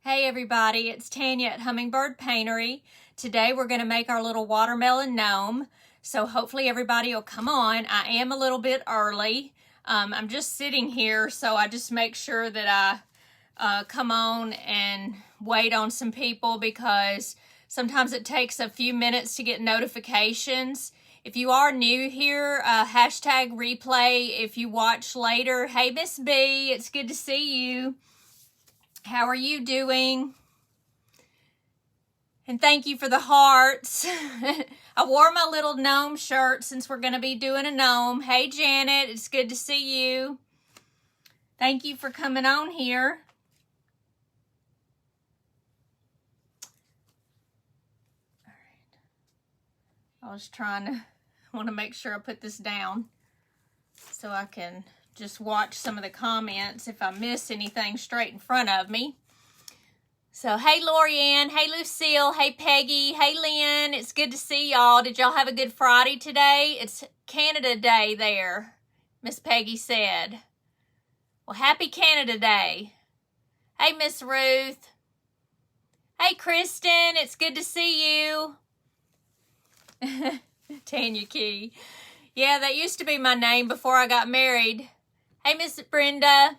Hey everybody, it's Tanya at Hummingbird Paintery. Today we're going to make our little watermelon gnome. So hopefully everybody will come on. I am a little bit early. I'm just sitting here, so I just make sure that I come on and wait on some people because sometimes it takes a few minutes to get notifications. If you are new here, hashtag replay if you watch later. Hey Miss B, it's good to see you. How are you doing? And thank you for the hearts. I wore my little gnome shirt since we're going to be doing a gnome. Hey Janet, it's good to see you. Thank you for coming on here. All right. I was want to make sure I put this down so I can just watch some of the comments if I miss anything straight in front of me. So, hey Lorianne, hey Lucille, hey Peggy, hey Lynn, it's good to see y'all. Did y'all have a good Friday today? It's Canada Day there, Miss Peggy said. Well, happy Canada Day. Hey Miss Ruth. Hey Kristen, it's good to see you. Tanya Key. Yeah, that used to be my name before I got married. Hey, Miss Brenda.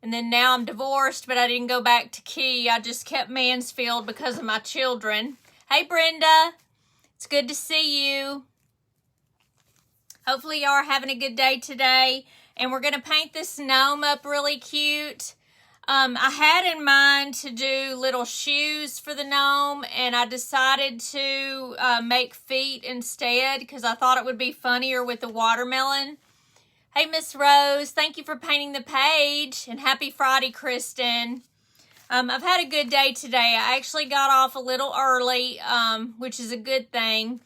And then now I'm divorced, but I didn't go back to Key. I just kept Mansfield because of my children. Hey, Brenda. It's good to see you. Hopefully, y'all are having a good day today. And we're going to paint this gnome up really cute. I had in mind to do little shoes for the gnome, and I decided to make feet instead because I thought it would be funnier with the watermelon. Hey, Miss Rose, thank you for painting the page, and happy Friday, Kristen. I've had a good day today. I actually got off a little early, which is a good thing,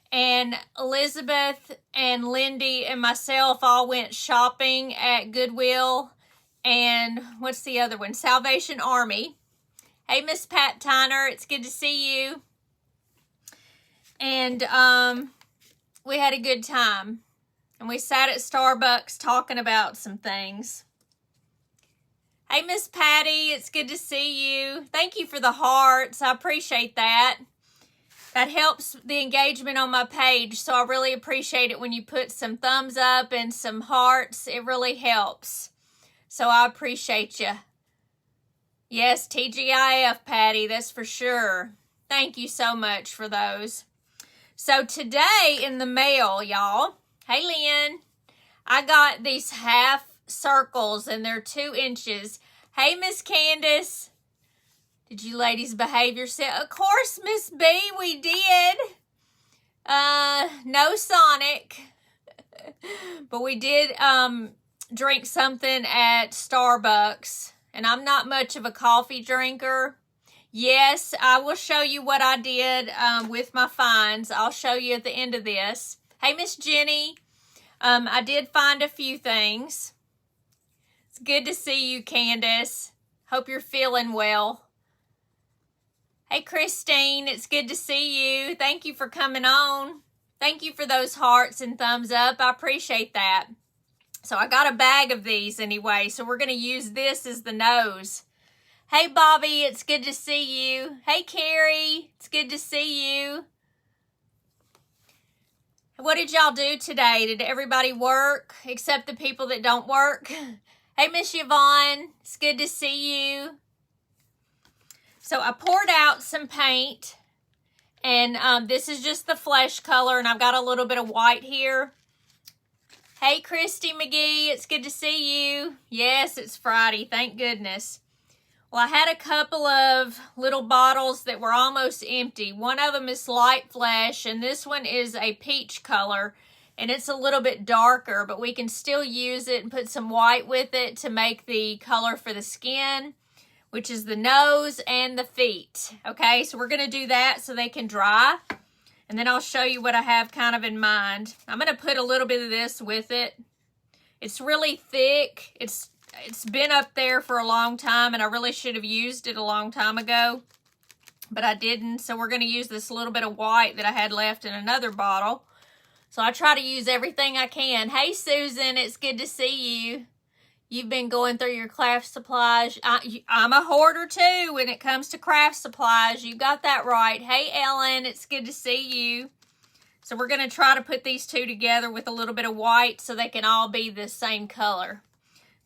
and Elizabeth and Lindy and myself all went shopping at Goodwill, and what's the other one? Salvation Army. Hey, Miss Pat Tyner, it's good to see you. And we had a good time. And we sat at Starbucks talking about some things. Hey, Miss Patty, it's good to see you. Thank you for the hearts. I appreciate that. That helps the engagement on my page, so I really appreciate it when you put some thumbs up and some hearts. It really helps. So I appreciate you. Yes, TGIF, Patty, that's for sure. Thank you so much for those. So today in the mail, y'all, hey, Lynn, I got these half circles, and they're 2 inches. Hey, Miss Candace, did you ladies behave yourself? Of course, Miss B, we did. No Sonic, but we did drink something at Starbucks, and I'm not much of a coffee drinker. Yes, I will show you what I did with my finds. I'll show you at the end of this. Hey, Miss Jenny. I did find a few things. It's good to see you, Candace. Hope you're feeling well. Hey, Christine. It's good to see you. Thank you for coming on. Thank you for those hearts and thumbs up. I appreciate that. So I got a bag of these anyway, so we're going to use this as the nose. Hey, Bobby. It's good to see you. Hey, Carrie. It's good to see you. What did y'all do today? Did everybody work except the people that don't work? Hey, Miss Yvonne, it's good to see you. So I poured out some paint, and this is just the flesh color, and I've got a little bit of white here. Hey, Christy McGee, it's good to see you. Yes, it's Friday, thank goodness. Well, I had a couple of little bottles that were almost empty. One of them is light flesh, and this one is a peach color, and it's a little bit darker, but we can still use it and put some white with it to make the color for the skin, which is the nose and the feet. Okay, so we're going to do that so they can dry, and then I'll show you what I have kind of in mind. I'm going to put a little bit of this with it. It's really thick. It's been up there for a long time, and I really should have used it a long time ago, but I didn't. So we're going to use this little bit of white that I had left in another bottle. So I try to use everything I can. Hey, Susan, it's good to see you. You've been going through your craft supplies. I'm a hoarder too when it comes to craft supplies. You got that right. Hey, Ellen, it's good to see you. So we're going to try to put these two together with a little bit of white so they can all be the same color.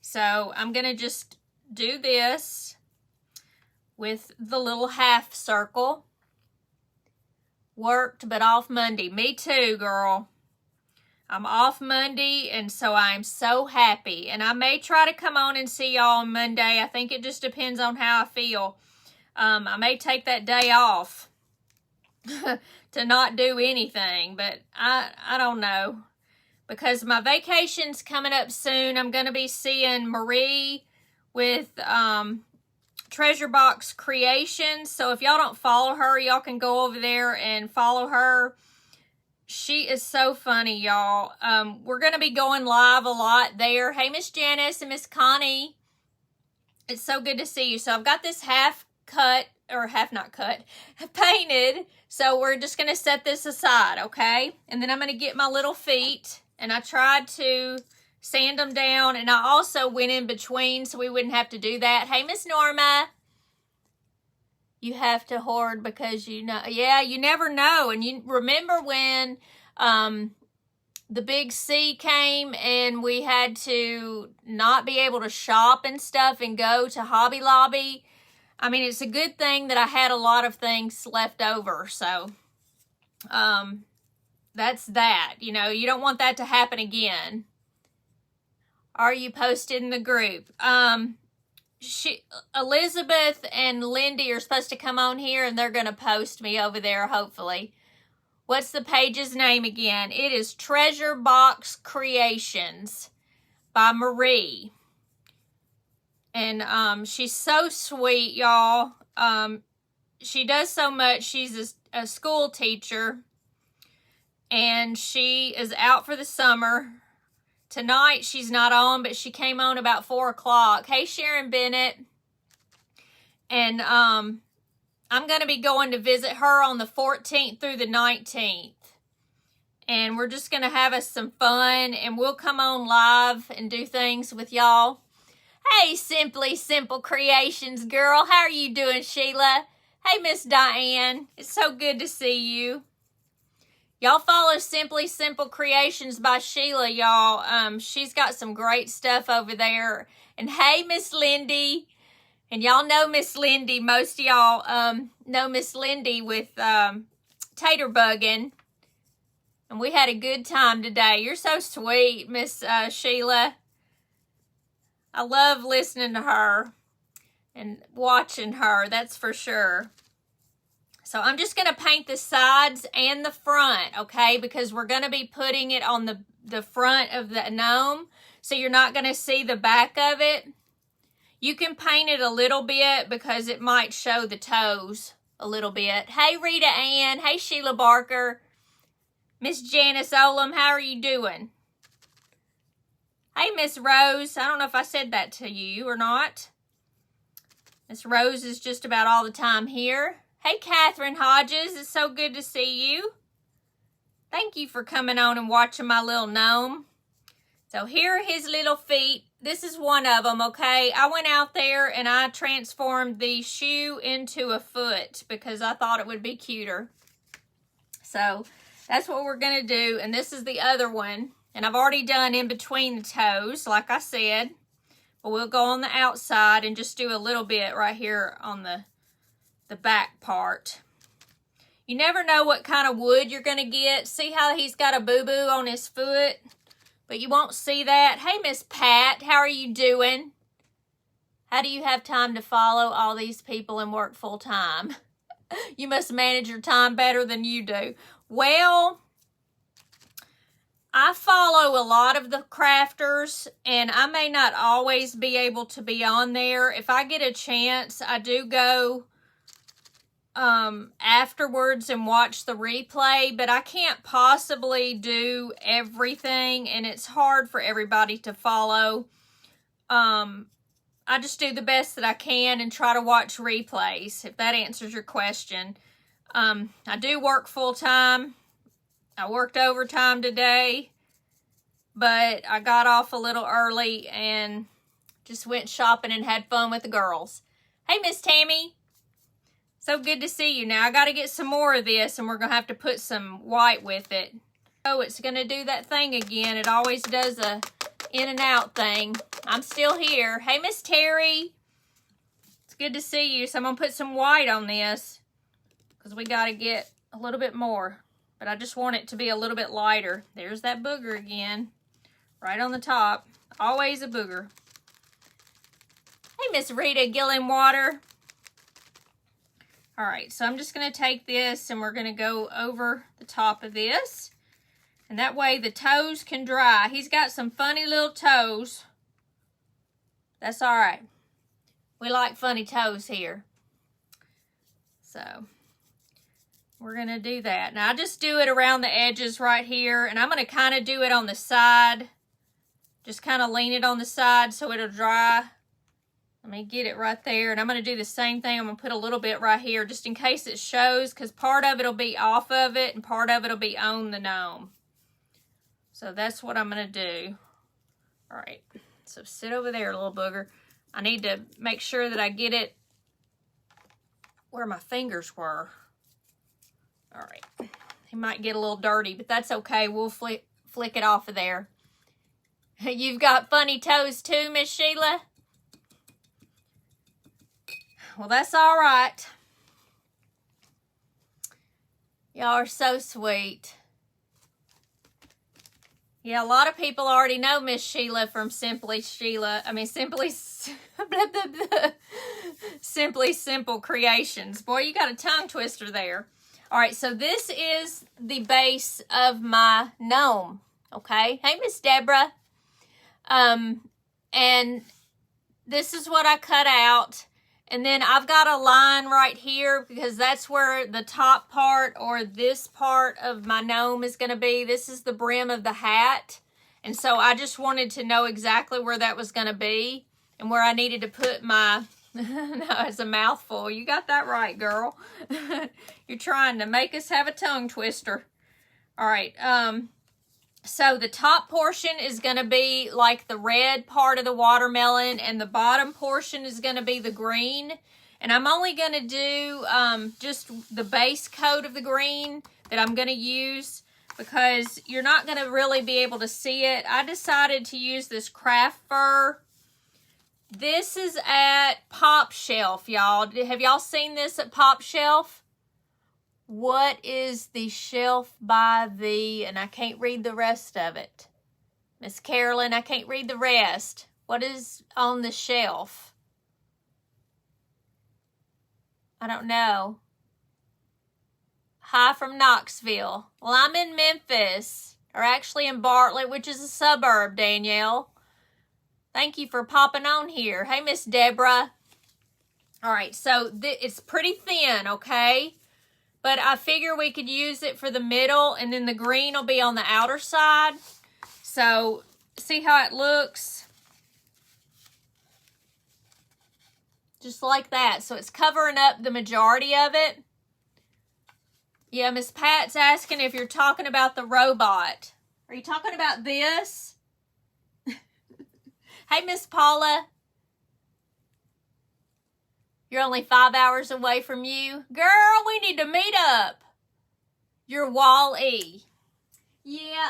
So I'm going to just do this with the little half circle. Worked, but off Monday. Me too, girl. I'm off Monday, and so I'm so happy. And I may try to come on and see y'all on Monday. I think it just depends on how I feel. I may take that day off to not do anything, but I don't know. Because my vacation's coming up soon. I'm going to be seeing Marie with Treasure Box Creations. So if y'all don't follow her, y'all can go over there and follow her. She is so funny, y'all. We're going to be going live a lot there. Hey, Miss Janice and Miss Connie. It's so good to see you. So I've got this half cut, or half not cut, painted. So we're just going to set this aside, okay? And then I'm going to get my little feet. And I tried to sand them down. And I also went in between so we wouldn't have to do that. Hey, Miss Norma. You have to hoard because you know, yeah, you never know. And you remember when the big C came and we had to not be able to shop and stuff and go to Hobby Lobby. I mean, it's a good thing that I had a lot of things left over. So that's that. You know, you don't want that to happen again. Are you posted in the group? Elizabeth and Lindy are supposed to come on here and they're going to post me over there, hopefully. What's the page's name again? It is Treasure Box Creations by Marie. And she's so sweet, y'all. She does so much. She's a school teacher. And she is out for the summer. Tonight, she's not on, but she came on about 4 o'clock. Hey, Sharon Bennett. And I'm going to be going to visit her on the 14th through the 19th. And we're just going to have us some fun. And we'll come on live and do things with y'all. Hey, Simply Simple Creations, girl. How are you doing, Sheila? Hey, Miss Diane. It's so good to see you. Y'all follow Simply Simple Creations by Sheila, y'all. She's got some great stuff over there. And hey, Miss Lindy. And y'all know Miss Lindy. Most of y'all know Miss Lindy with Tater Bugging. And we had a good time today. You're so sweet, Miss Sheila. I love listening to her and watching her, that's for sure. So I'm just going to paint the sides and the front, okay? Because we're going to be putting it on the front of the gnome. So you're not going to see the back of it. You can paint it a little bit because it might show the toes a little bit. Hey, Rita Ann. Hey, Sheila Barker. Miss Janice Olam, how are you doing? Hey, Miss Rose. I don't know if I said that to you or not. Miss Rose is just about all the time here. Hey, Catherine Hodges. It's so good to see you. Thank you for coming on and watching my little gnome. So here are his little feet. This is one of them, okay? I went out there and I transformed the shoe into a foot because I thought it would be cuter. So that's what we're going to do. And this is the other one. And I've already done in between the toes, like I said. But we'll go on the outside and just do a little bit right here on the back part. You never know what kind of wood you're going to get. See how he's got a boo-boo on his foot? But you won't see that. Hey, Miss Pat, how are you doing? How do you have time to follow all these people and work full time? You must manage your time better than you do. Well, I follow a lot of the crafters, and I may not always be able to be on there. If I get a chance, I do go afterwards and watch the replay, but I can't possibly do everything, and it's hard for everybody to follow. I just do the best that I can and try to watch replays, if that answers your question. I do work full-time. I worked overtime today, but I got off a little early, and Just went shopping and had fun with the girls. Hey, Miss Tammy. So good to see you. Now, I got to get some more of this, and we're going to have to put some white with it. Oh, it's going to do that thing again. It always does a in and out thing. I'm still here. Hey, Miss Terry. It's good to see you. So I'm going to put some white on this because we got to get a little bit more. But I just want it to be a little bit lighter. There's that booger again. Right on the top. Always a booger. Hey, Miss Rita Gillenwater. All right, so I'm just going to take this and we're going to go over the top of this. And that way the toes can dry. He's got some funny little toes. That's all right. We like funny toes here. So we're going to do that. Now I just do it around the edges right here. And I'm going to kind of do it on the side. Just kind of lean it on the side so it'll dry. Let me get it right there. And I'm going to do the same thing. I'm going to put a little bit right here just in case it shows, because part of it will be off of it and part of it will be on the gnome. So that's what I'm going to do. All right. So sit over there, little booger. I need to make sure that I get it where my fingers were. All right. He might get a little dirty, but that's okay. We'll flick it off of there. You've got funny toes too, Miss Sheila? Well, that's all right. Y'all are so sweet. Yeah, a lot of people already know Miss Sheila from Simply Simple Creations. Boy, you got a tongue twister there. All right, so this is the base of my gnome, okay? Hey, Miss Deborah. And this is what I cut out. And then I've got a line right here because that's where the top part or this part of my gnome is going to be. This is the brim of the hat. And so I just wanted to know exactly where that was going to be and where I needed to put my... No, it's a mouthful. You got that right, girl. You're trying to make us have a tongue twister. All right. So the top portion is going to be like the red part of the watermelon, and the bottom portion is going to be the green. And I'm only going to do just the base coat of the green that I'm going to use because you're not going to really be able to see it. I decided to use this craft fur. This is at Pop Shelf, y'all. Have y'all seen this at Pop Shelf? What is the shelf by the, and I can't read the rest of it. Miss Carolyn, I can't read the rest. What is on the shelf? I don't know. Hi from Knoxville. Well, I'm in Memphis, or actually in Bartlett, which is a suburb, Danielle. Thank you for popping on here. Hey, Miss Deborah. All right, so it's pretty thin, okay? But I figure we could use it for the middle, and then the green will be on the outer side. So, see how it looks? Just like that. So, it's covering up the majority of it. Yeah, Miss Pat's asking if you're talking about the robot. Are you talking about this? Hey, Miss Paula. You're only 5 hours away from you. Girl, we need to meet up. You're Wall-E. Yeah,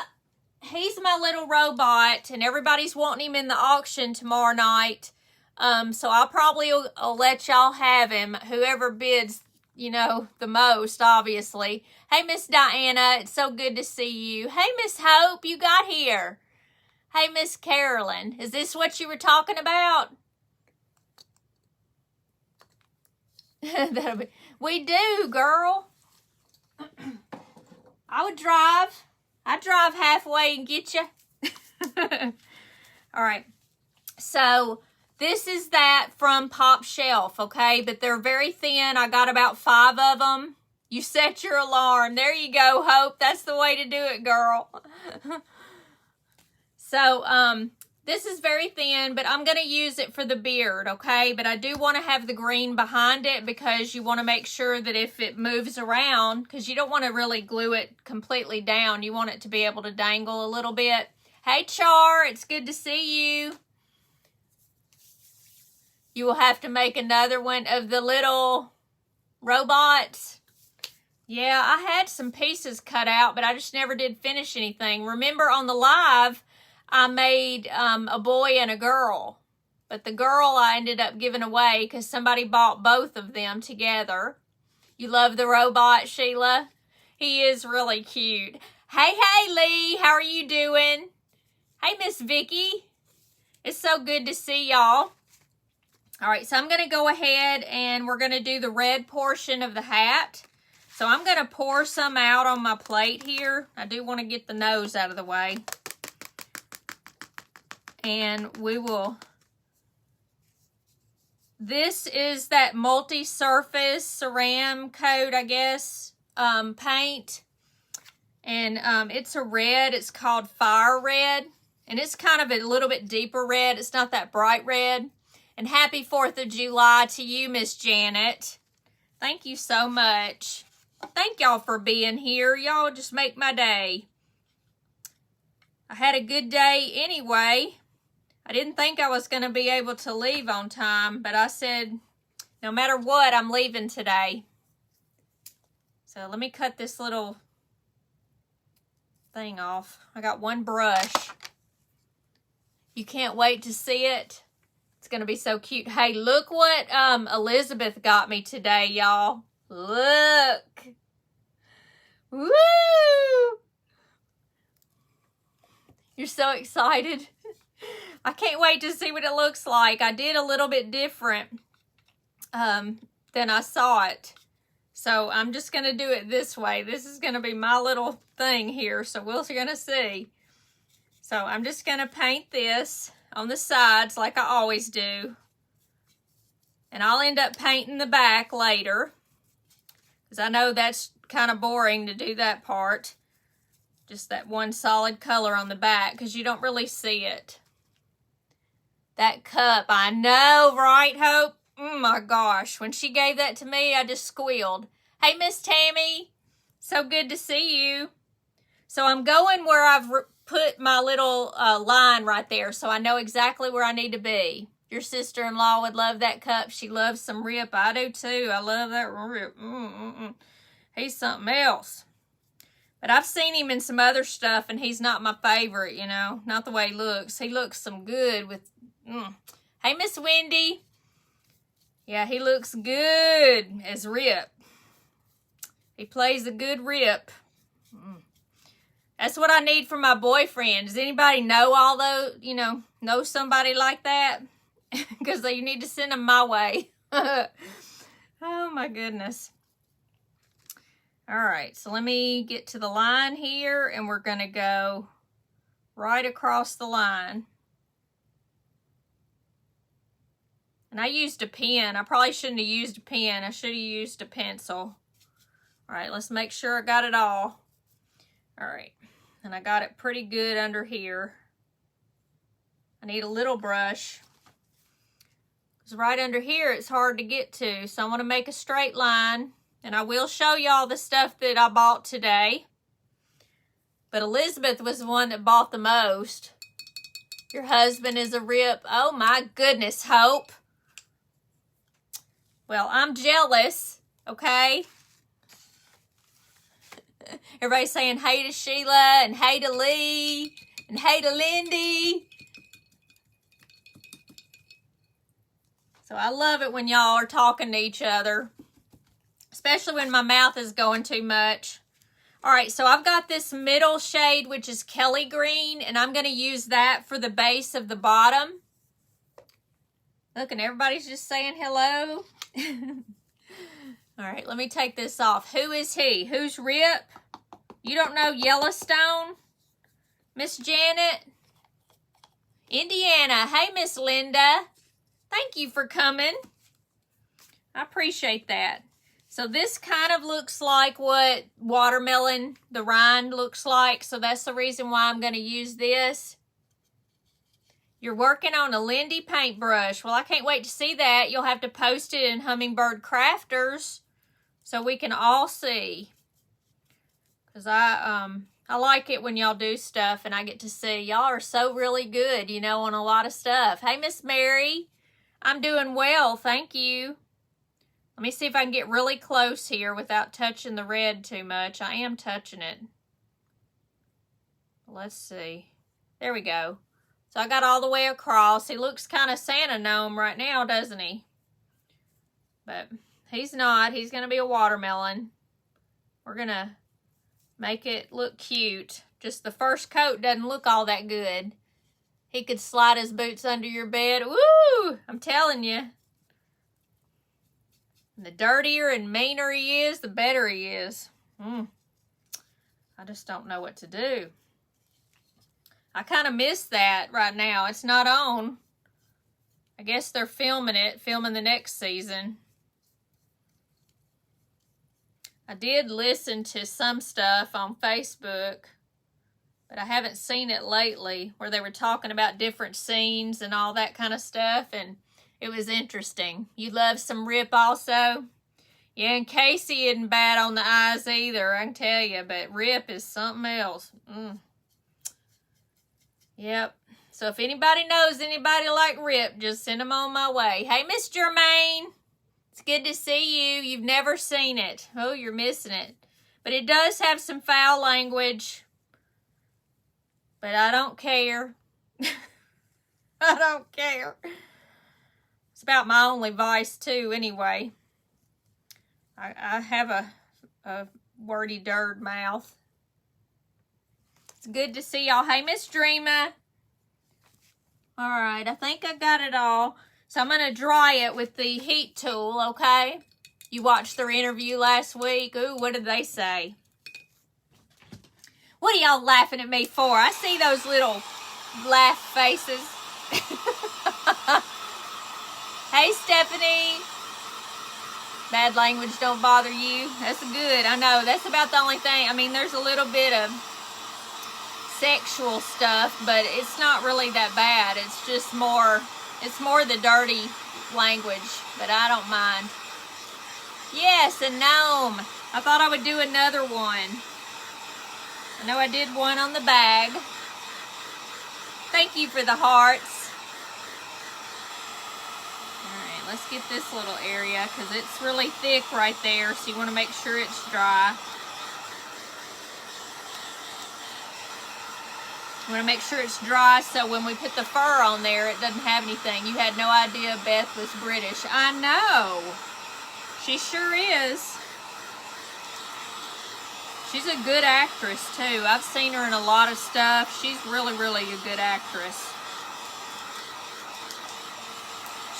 he's my little robot, and everybody's wanting him in the auction tomorrow night. So I'll probably let y'all have him. Whoever bids, you know, the most, obviously. Hey, Miss Diana, it's so good to see you. Hey, Miss Hope, you got here. Hey, Miss Carolyn, is this what you were talking about? We do, girl. I'd drive halfway and get you. All right. So this is that from Pop Shelf, okay? But they're very thin. I got about 5 of them. You set your alarm. There you go, Hope. That's the way to do it, girl. So, this is very thin, but I'm going to use it for the beard, okay? But I do want to have the green behind it because you want to make sure that if it moves around, because you don't want to really glue it completely down. You want it to be able to dangle a little bit. Hey, Char, it's good to see you. You will have to make another one of the little robots. Yeah, I had some pieces cut out, but I just never did finish anything. Remember on the live, I made a boy and a girl. But the girl I ended up giving away because somebody bought both of them together. You love the robot, Sheila? He is really cute. Hey, Lee, how are you doing? Hey, Miss Vicky. It's so good to see y'all. All right, so I'm going to go ahead and we're going to do the red portion of the hat. So I'm going to pour some out on my plate here. I do want to get the nose out of the way. And we will... This is that multi-surface ceram coat, I guess, paint. And it's a red. It's called Fire Red. And it's kind of a little bit deeper red. It's not that bright red. And happy 4th of July to you, Miss Janet. Thank you so much. Thank y'all for being here. Y'all just make my day. I had a good day anyway. I didn't think I was going to be able to leave on time, but I said, no matter what, I'm leaving today. So let me cut this little thing off. I got one brush. You can't wait to see it. It's going to be so cute. Hey, look what Elizabeth got me today, y'all. Look. Woo! You're so excited. I can't wait to see what it looks like. I did a little bit different than I saw it. So I'm just going to do it this way. This is going to be my little thing here. So we're going to see. So I'm just going to paint this on the sides like I always do. And I'll end up painting the back later. Because I know that's kind of boring to do that part. Just that one solid color on the back. Because you don't really see it. That cup, I know, right, Hope? Oh my gosh, when she gave that to me, I just squealed. Hey, Miss Tammy, so good to see you. So I'm going where I've put my little line right there, so I know exactly where I need to be. Your sister-in-law would love that cup. She loves some Rip. I do too. I love that Rip. He's something else. But I've seen him in some other stuff, and he's not my favorite, you know. Not the way he looks. He looks some good with... Hey, Miss Wendy. Yeah, he looks good as Rip. He plays a good Rip. That's what I need for my boyfriend. Does anybody know all those, you know somebody like that? Because you need to send them my way. Oh, my goodness. All right, so let me get to the line here, and we're going to go right across the line. And I used a pen. I probably shouldn't have used a pen. I should have used a pencil. All right, let's make sure I got it all. All right, and I got it pretty good under here. I need a little brush. Because right under here, it's hard to get to. So I want to make a straight line. And I will show y'all the stuff that I bought today. But Elizabeth was the one that bought the most. Your husband is a Rip. Oh my goodness, Hope. Well, I'm jealous, okay? Everybody's saying hey to Sheila and hey to Lee and hey to Lindy. So I love it when y'all are talking to each other, especially when my mouth is going too much. All right, so I've got this middle shade, which is Kelly Green, and I'm going to use that for the base of the bottom. Look, and everybody's just saying hello. All right, let me take this off. Who is he? Who's Rip? You don't know Yellowstone? Miss Janet? Indiana. Hey, Miss Linda. Thank you for coming. I appreciate that. So this kind of looks like what watermelon, the rind, looks like. So that's the reason why I'm going to use this. You're working on a Lindy paintbrush. Well, I can't wait to see that. You'll have to post it in Hummingbird Crafters so we can all see. Because I like it when y'all do stuff and I get to see. Y'all are so really good, you know, on a lot of stuff. Hey, Miss Mary. I'm doing well, thank you. Let me see if I can get really close here without touching the red too much. I am touching it. Let's see. There we go. So I got all the way across. He looks kind of Santa gnome right now, doesn't he? But he's not. He's going to be a watermelon. We're going to make it look cute. Just the first coat doesn't look all that good. He could slide his boots under your bed. Woo! I'm telling you. And the dirtier and meaner he is, the better he is. I just don't know what to do. I kind of miss that right now. It's not on. I guess they're filming the next season. I did listen to some stuff on Facebook, but I haven't seen it lately, where they were talking about different scenes and all that kind of stuff, and it was interesting. You love some Rip also? Yeah, and Casey isn't bad on the eyes either, I can tell you, but Rip is something else. Yep. So if anybody knows anybody like Rip, just send them on my way. Hey, Miss Germaine. It's good to see you. You've never seen it. Oh, you're missing it. But it does have some foul language. But I don't care. I don't care. It's about my only vice, too, anyway. I have a wordy dirt mouth. It's good to see y'all. Hey, Miss Dreamer. All right, I think I got it all. So I'm going to dry it with the heat tool, okay? You watched their interview last week. Ooh, what did they say? What are y'all laughing at me for? I see those little laugh faces. Hey, Stephanie. Bad language don't bother you. That's good. I know. That's about the only thing. I mean, there's a little bit of sexual stuff, but it's not really that bad. It's just more, it's more the dirty language, but I don't mind. Yes, a gnome. I thought I would do another one. I know I did one on the bag. Thank you for the hearts. Let's get this little area because it's really thick right there, so you want to make sure it's dry. You want to make sure it's dry so when we put the fur on there, it doesn't have anything. You had no idea Beth was British. I know. She sure is. She's a good actress, too. I've seen her in a lot of stuff. She's really, really a good actress.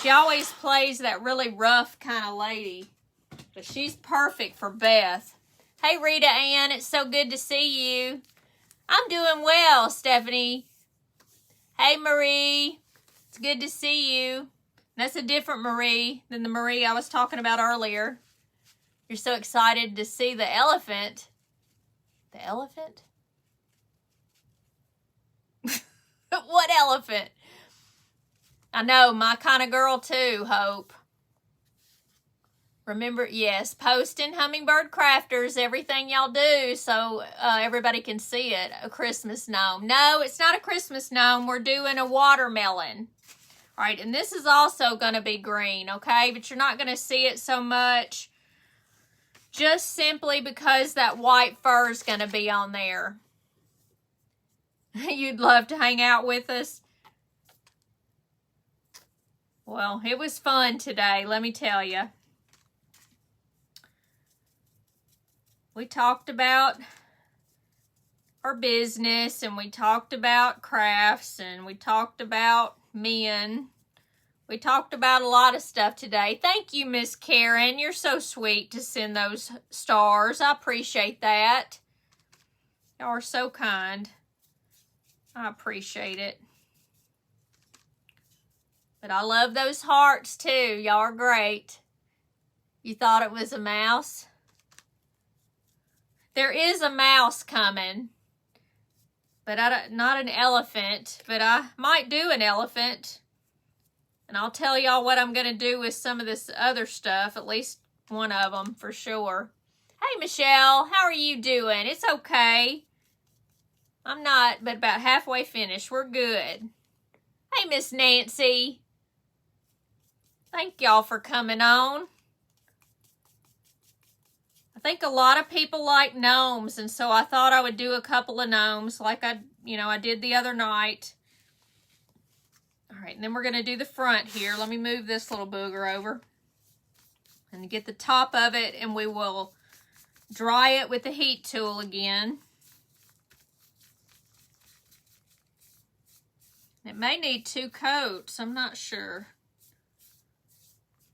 She always plays that really rough kind of lady. But she's perfect for Beth. Hey, Rita Ann, it's so good to see you. I'm doing well, Stephanie. Hey, Marie. It's good to see you. That's a different Marie than the Marie I was talking about earlier. You're so excited to see the elephant. The elephant? What elephant? I know, my kind of girl too, Hope. Remember, yes, posting Hummingbird Crafters, everything y'all do, so everybody can see it. A Christmas gnome. No, it's not a Christmas gnome. We're doing a watermelon. All right, and this is also going to be green, okay? But you're not going to see it so much. Just simply because that white fur is going to be on there. You'd love to hang out with us. Well, it was fun today, let me tell you. We talked about our business, and we talked about crafts, and we talked about men. We talked about a lot of stuff today. Thank you, Miss Karen. You're so sweet to send those stars. I appreciate that. Y'all are so kind. I appreciate it. But I love those hearts too. Y'all are great. You thought it was a mouse? There is a mouse coming. But not an elephant. But I might do an elephant. And I'll tell y'all what I'm going to do with some of this other stuff. At least one of them for sure. Hey, Michelle. How are you doing? It's okay. I'm not, but about halfway finished. We're good. Hey, Miss Nancy. Thank y'all for coming on. I think a lot of people like gnomes, and so I thought I would do a couple of gnomes like I did the other night. All right, and then we're going to do the front here. Let me move this little booger over and get the top of it, and we will dry it with the heat tool again. It may need 2 coats. I'm not sure.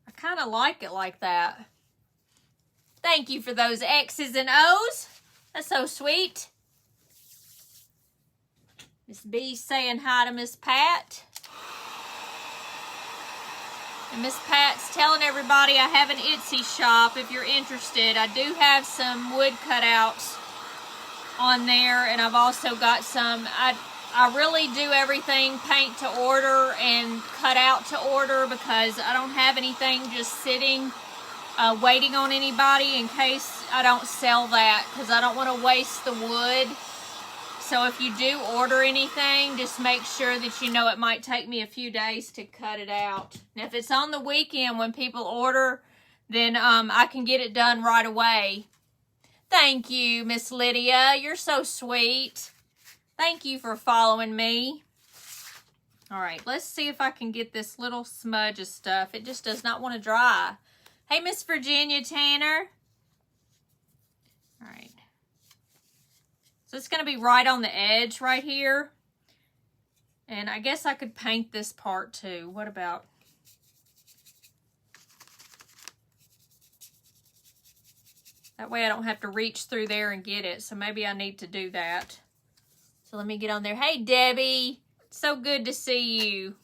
I kind of like it like that. Thank you for those X's and O's. That's so sweet. Miss B saying hi to Miss Pat. And Miss Pat's telling everybody I have an Etsy shop if you're interested. I do have some wood cutouts on there, and I've also got some. I really do everything paint to order and cut out to order because I don't have anything just sitting waiting on anybody in case I don't sell that, because I don't want to waste the wood. So if you do order anything, just make sure that you know it might take me a few days to cut it out. Now, if it's on the weekend when people order, then I can get it done right away. Thank you, Miss Lydia. You're so sweet. Thank you for following me. All right, let's see if I can get this little smudge of stuff. It just does not want to dry. Hey, Miss Virginia Tanner. All right. So it's going to be right on the edge right here. And I guess I could paint this part too. What about? That way I don't have to reach through there and get it. So maybe I need to do that. So let me get on there. Hey, Debbie. So good to see you.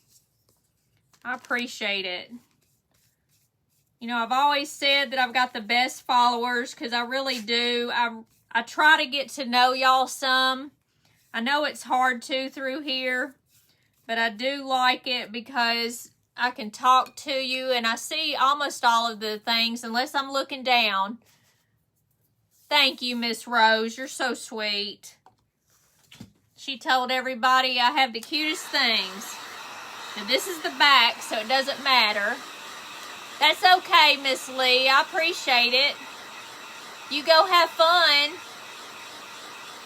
I appreciate it. You know, I've always said that I've got the best followers because I really do. I try to get to know y'all some. I know it's hard to through here, but I do like it because I can talk to you and I see almost all of the things unless I'm looking down. Thank you, Miss Rose. You're so sweet. She told everybody I have the cutest things. Now, this is the back, so it doesn't matter. That's okay, Miss Lee. I appreciate it. You go have fun.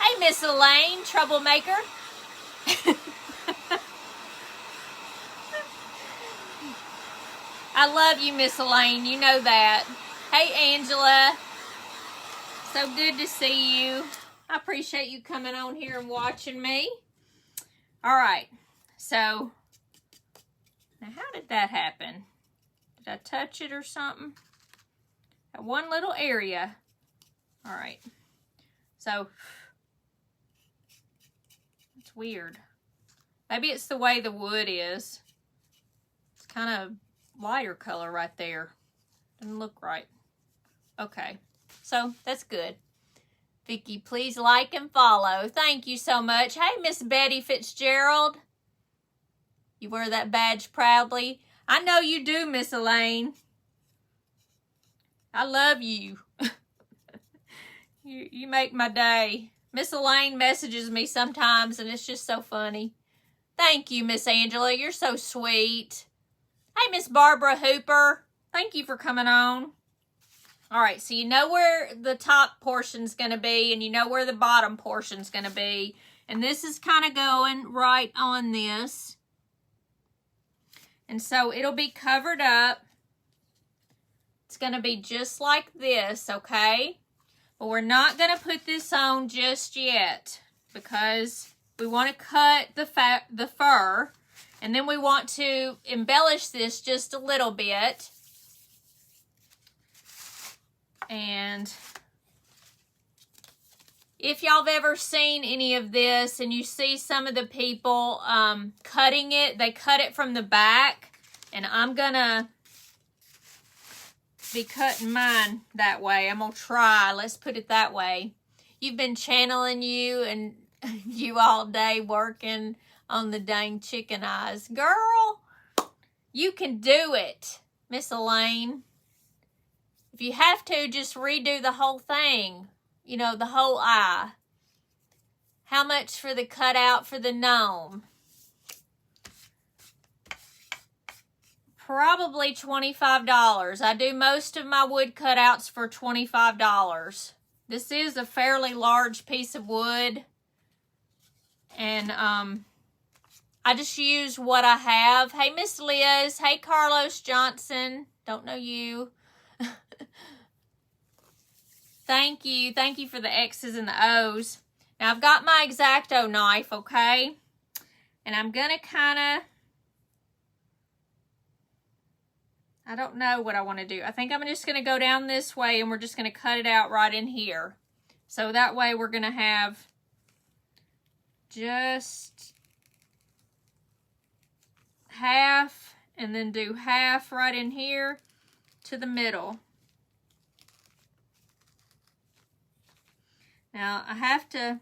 Hey, Miss Elaine, troublemaker. I love you, Miss Elaine. You know that. Hey, Angela. So good to see you. I appreciate you coming on here and watching me. All right. So, now how did that happen? Did I touch it or something? That one little area. All right. So, it's weird. Maybe it's the way the wood is. It's kind of lighter color right there. Doesn't look right. Okay. So, that's good. Vicki, please like and follow. Thank you so much. Hey, Miss Betty Fitzgerald. You wear that badge proudly. I know you do, Miss Elaine. I love you. You make my day. Miss Elaine messages me sometimes, and it's just so funny. Thank you, Miss Angela. You're so sweet. Hey, Miss Barbara Hooper. Thank you for coming on. All right, so you know where the top portion's going to be, and you know where the bottom portion's going to be. And this is kind of going right on this. And so it'll be covered up. It's going to be just like this, okay? But we're not going to put this on just yet because we want to cut the fur. And then we want to embellish this just a little bit. And if y'all have ever seen any of this and you see some of the people cutting it, they cut it from the back. And I'm going to be cutting mine that way. I'm going to try. Let's put it that way. You've been channeling you and you all day working on the dang chicken eyes. Girl, you can do it, Miss Elaine. If you have to, just redo the whole thing. You know, the whole eye. How much for the cutout for the gnome? probably $25. I do most of my wood cutouts for $25. This is a fairly large piece of wood. And I just use what I have. Hey, Miss Liz. Hey, Carlos Johnson. Don't know you. Thank you. Thank you for the X's and the O's. Now, I've got my X-Acto knife, okay? And I'm going to kind of... I don't know what I want to do. I think I'm just going to go down this way and we're just going to cut it out right in here. So that way we're going to have just half and then do half right in here to the middle. Now I have to,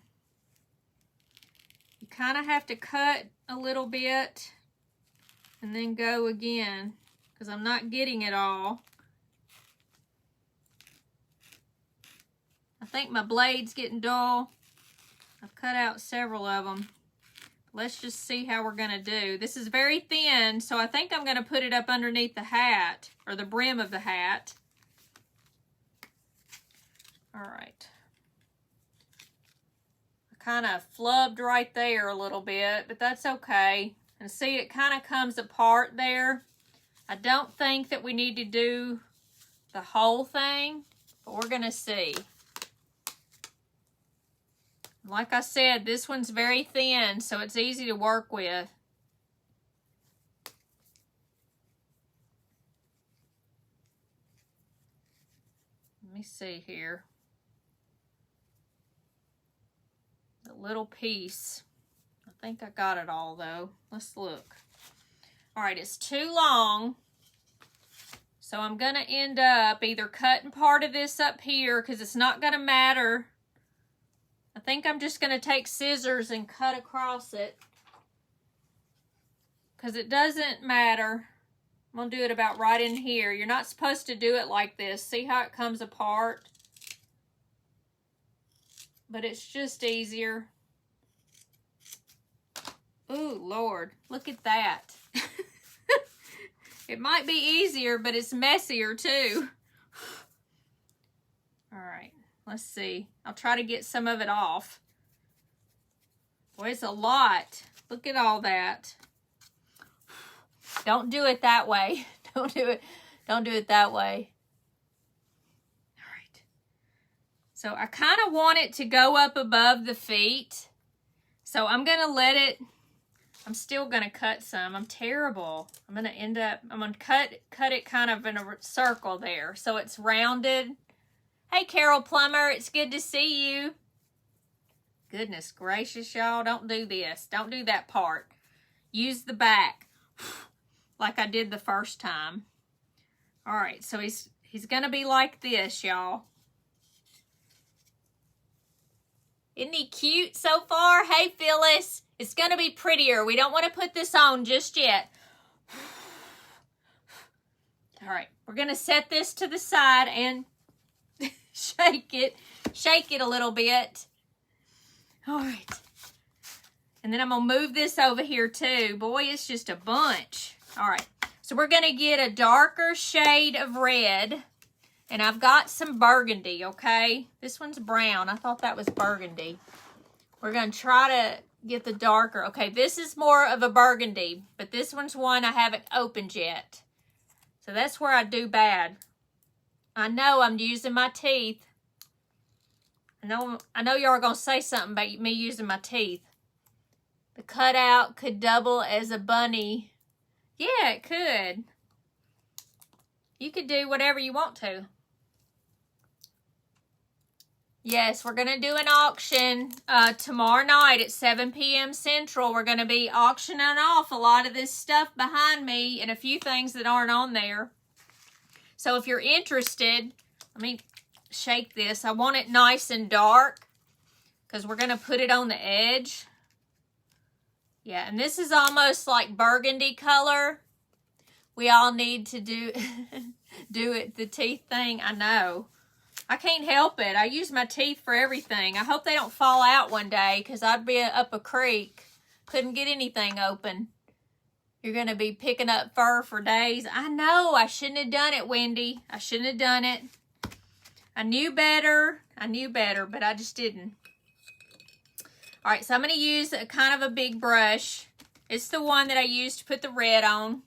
you kind of have to cut a little bit and then go again, because I'm not getting it all. I think my blade's getting dull. I've cut out several of them. Let's just see how we're going to do. This is very thin, so I think I'm going to put it up underneath the hat, or the brim of the hat. All right. I kind of flubbed right there a little bit, but that's okay. And see, it kind of comes apart there. I don't think that we need to do the whole thing, but we're going to see. Like I said, this one's very thin, so it's easy to work with. Let me see here. The little piece. I think I got it all, though. Let's look. All right, it's too long. So I'm going to end up either cutting part of this up here, because it's not going to matter. I think I'm just going to take scissors and cut across it, because it doesn't matter. I'm going to do it about right in here. You're not supposed to do it like this. See how it comes apart? But it's just easier. Ooh, Lord, look at that. It might be easier, but it's messier too. All right. Let's see. I'll try to get some of it off. Boy, it's a lot. Look at all that. Don't do it that way. Don't do it. Don't do it that way. All right. So I kind of want it to go up above the feet. So I'm going to let it, I'm still going to cut some. I'm terrible. I'm going to end up, I'm going to cut it kind of in a circle there. So it's rounded. Hey, Carol Plummer, it's good to see you. Goodness gracious, y'all, don't do this. Don't do that part. Use the back like I did the first time. All right, so he's going to be like this, y'all. Isn't he cute so far? Hey, Phyllis, it's going to be prettier. We don't want to put this on just yet. All right, we're going to set this to the side and shake it a little bit. All right. And then I'm going to move this over here too. Boy, it's just a bunch. All right. So we're going to get a darker shade of red. And I've got some burgundy, okay? This one's brown. I thought that was burgundy. We're going to try to get the darker. Okay, this is more of a burgundy. But this one's one I haven't opened yet. So that's where I do bad. I know I'm using my teeth. I know y'all are going to say something about me using my teeth. The cutout could double as a bunny. Yeah, it could. You could do whatever you want to. Yes, we're going to do an auction tomorrow night at 7 p.m. Central. We're going to be auctioning off a lot of this stuff behind me and a few things that aren't on there. So if you're interested, let me shake this. I want it nice and dark because we're going to put it on the edge. Yeah, and this is almost like burgundy color. We all need to do it, the teeth thing. I know. I can't help it. I use my teeth for everything. I hope they don't fall out one day because I'd be up a creek. Couldn't get anything open. You're going to be picking up fur for days. I know. I shouldn't have done it, Wendy. I shouldn't have done it. I knew better. But I just didn't. All right, so I'm going to use a kind of a big brush. It's the one that I used to put the red on.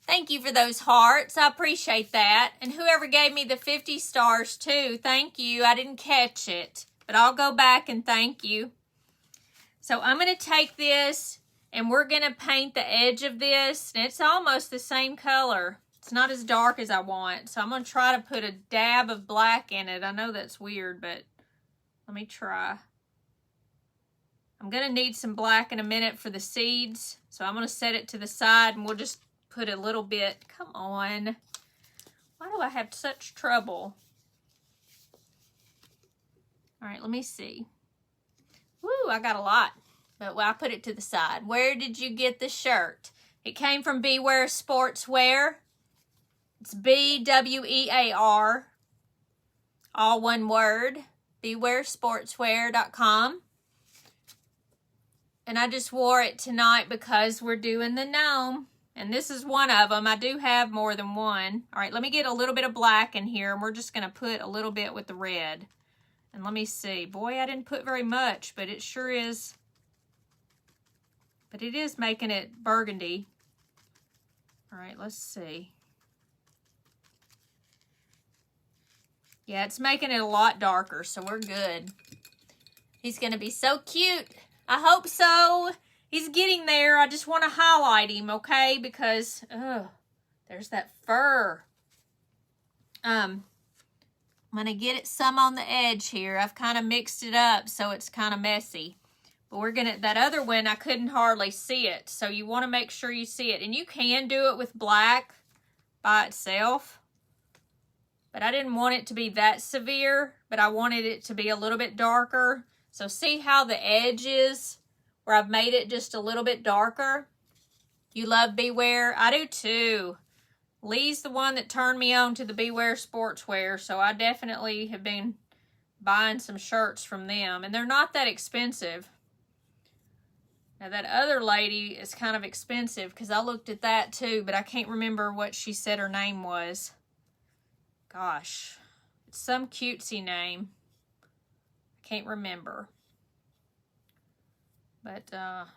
Thank you for those hearts. I appreciate that. And whoever gave me the 50 stars too, thank you. I didn't catch it, but I'll go back and thank you. So I'm going to take this and we're going to paint the edge of this. And it's almost the same color. It's not as dark as I want. So I'm going to try to put a dab of black in it. I know that's weird, but let me try. I'm going to need some black in a minute for the seeds. So I'm going to set it to the side and we'll just put a little bit. Come on. Why do I have such trouble? All right, let me see. Woo, I got a lot. But I put it to the side. Where did you get the shirt? It came from Beware Sportswear. It's BWEAR. All one word. BewareSportswear.com. And I just wore it tonight because we're doing the gnome. And this is one of them. I do have more than one. All right, let me get a little bit of black in here. And we're just going to put a little bit with the red. And let me see. Boy, I didn't put very much, but it sure is. But it is making it burgundy. All right, let's see. Yeah, it's making it a lot darker, so we're good. He's going to be so cute. I hope so. He's getting there. I just want to highlight him, okay? Because, there's that fur. I'm going to get it some on the edge here. I've kind of mixed it up, so it's kind of messy. But we're going to, that other one, I couldn't hardly see it. So you want to make sure you see it. And you can do it with black by itself. But I didn't want it to be that severe, but I wanted it to be a little bit darker. So see how the edge is, where I've made it just a little bit darker? You love Beware? I do too. Lee's the one that turned me on to the Beware Sportswear, so I definitely have been buying some shirts from them. And they're not that expensive. Now that other lady is kind of expensive because I looked at that too, but I can't remember what she said her name was. Gosh, it's some cutesy name. I can't remember. But let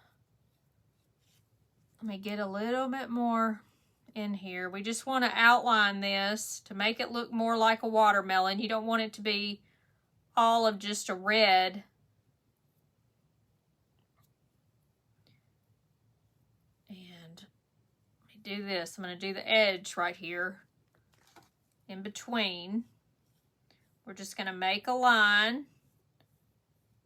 me get a little bit more in here. We just want to outline this to make it look more like a watermelon. You don't want it to be all of just a red. And let me do this. I'm going to do the edge right here. In between, we're just going to make a line,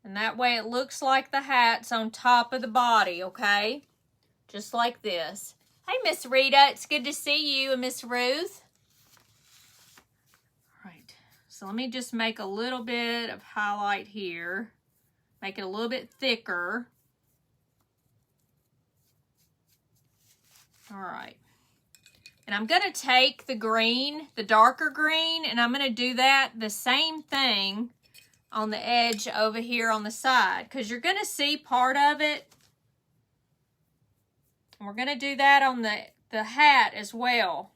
and that way it looks like the hat's on top of the body, okay? Just like this. Hey, Miss Rita, it's good to see you, and Miss Ruth. All right, so let me just make a little bit of highlight here. Make it a little bit thicker. All right. And I'm going to take the green, the darker green, and I'm going to do that the same thing on the edge over here on the side. Because you're going to see part of it. And we're going to do that on the hat as well.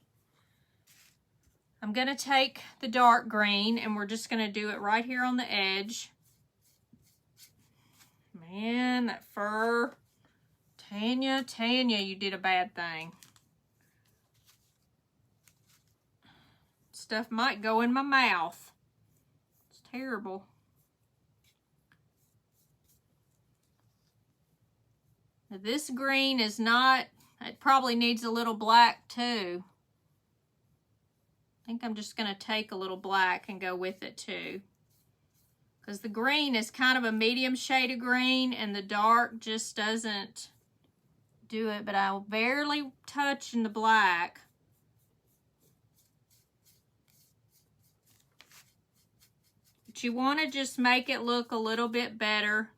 I'm going to take the dark green and we're just going to do it right here on the edge. Man, that fur. Tanya, you did a bad thing. Stuff might go in my mouth. It's terrible. Now this green is not, it probably needs a little black too. I think I'm just going to take a little black and go with it too. Because the green is kind of a medium shade of green and the dark just doesn't do it. But I'll barely touch in the black. But you want to just make it look a little bit better.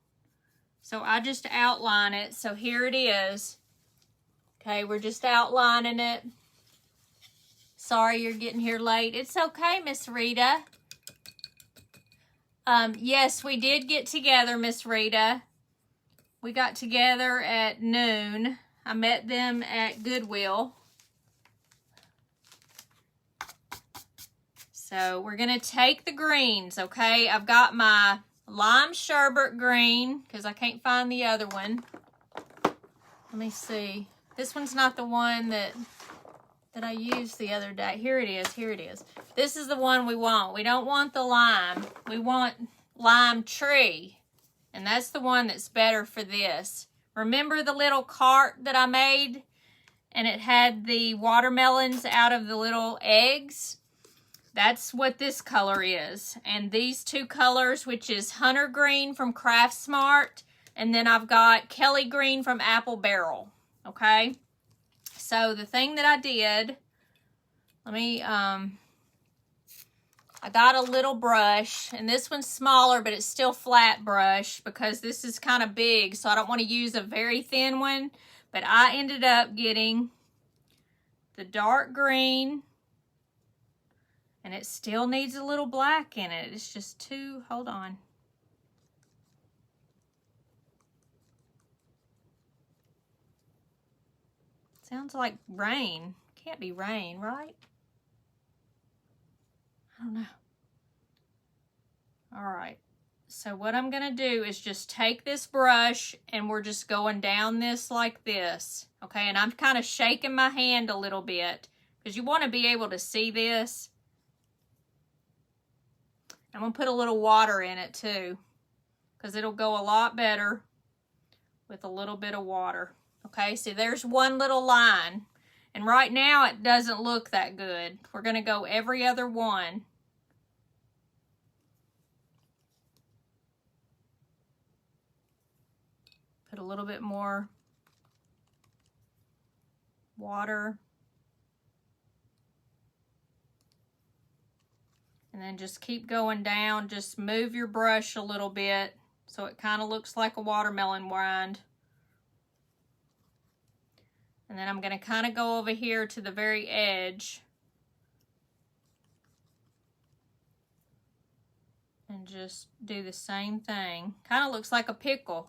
So I just outline it. So here it is. Okay, we're just outlining it. Sorry you're getting here late. It's okay, Miss Rita. Yes, we did get together, Miss Rita. we got together at noon. I met them at Goodwill. So we're going to take the greens, okay? I've got my lime sherbet green because I can't find the other one. Let me see. This one's not the one that I used the other day. Here it is. Here it is. This is the one we want. We don't want the lime. We want lime tree. And that's the one that's better for this. Remember the little cart that I made? And it had the watermelons out of the little eggs? That's what this color is. And these two colors, which is Hunter Green from Craft Smart, and then I've got Kelly Green from Apple Barrel. Okay? So the thing that I did, let me, I got a little brush, and this one's smaller, but it's still flat brush because this is kind of big, so I don't want to use a very thin one. But I ended up getting the dark green, and it still needs a little black in it. It's just too, hold on. Sounds like rain. Can't be rain, right? I don't know. All right. So what I'm going to do is just take this brush and we're just going down this like this. Okay, and I'm kind of shaking my hand a little bit because you want to be able to see this. I'm going to put a little water in it too because it'll go a lot better with a little bit of water. Okay, so there's one little line. And right now it doesn't look that good. We're going to go every other one. Put a little bit more water. And then just keep going down. Just move your brush a little bit so it kind of looks like a watermelon rind. And then I'm going to kind of go over here to the very edge. And just do the same thing. Kind of looks like a pickle.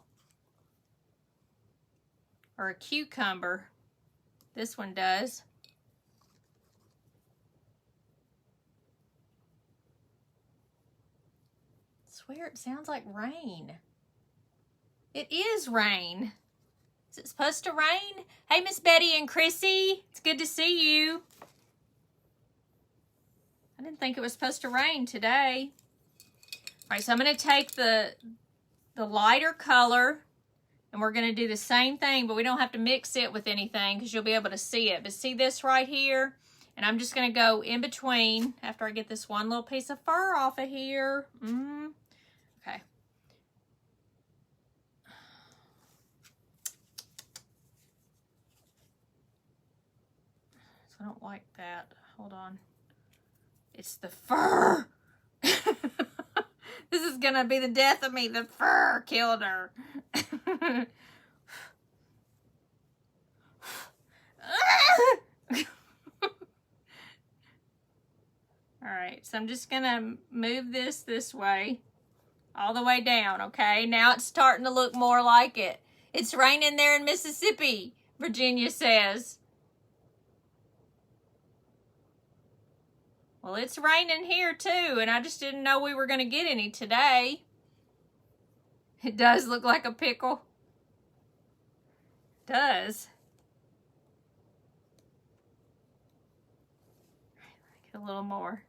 Or a cucumber. This one does. I swear it sounds like rain. It is rain. Is it supposed to rain? Hey, Miss Betty and Chrissy. It's good to see you. I didn't think it was supposed to rain today. All right, so I'm going to take the lighter color, and we're going to do the same thing, but we don't have to mix it with anything because you'll be able to see it. But see this right here? And I'm just going to go in between after I get this one little piece of fur off of here. Okay. I don't like that. Hold on. It's the fur. This is going to be the death of me. The fur killed her. All right. So I'm just going to move this way. All the way down. Okay. Now it's starting to look more like it. It's raining there in Mississippi, Virginia says. Well, it's raining here too, and I just didn't know we were going to get any today. It does look like a pickle. It does. Get a little more.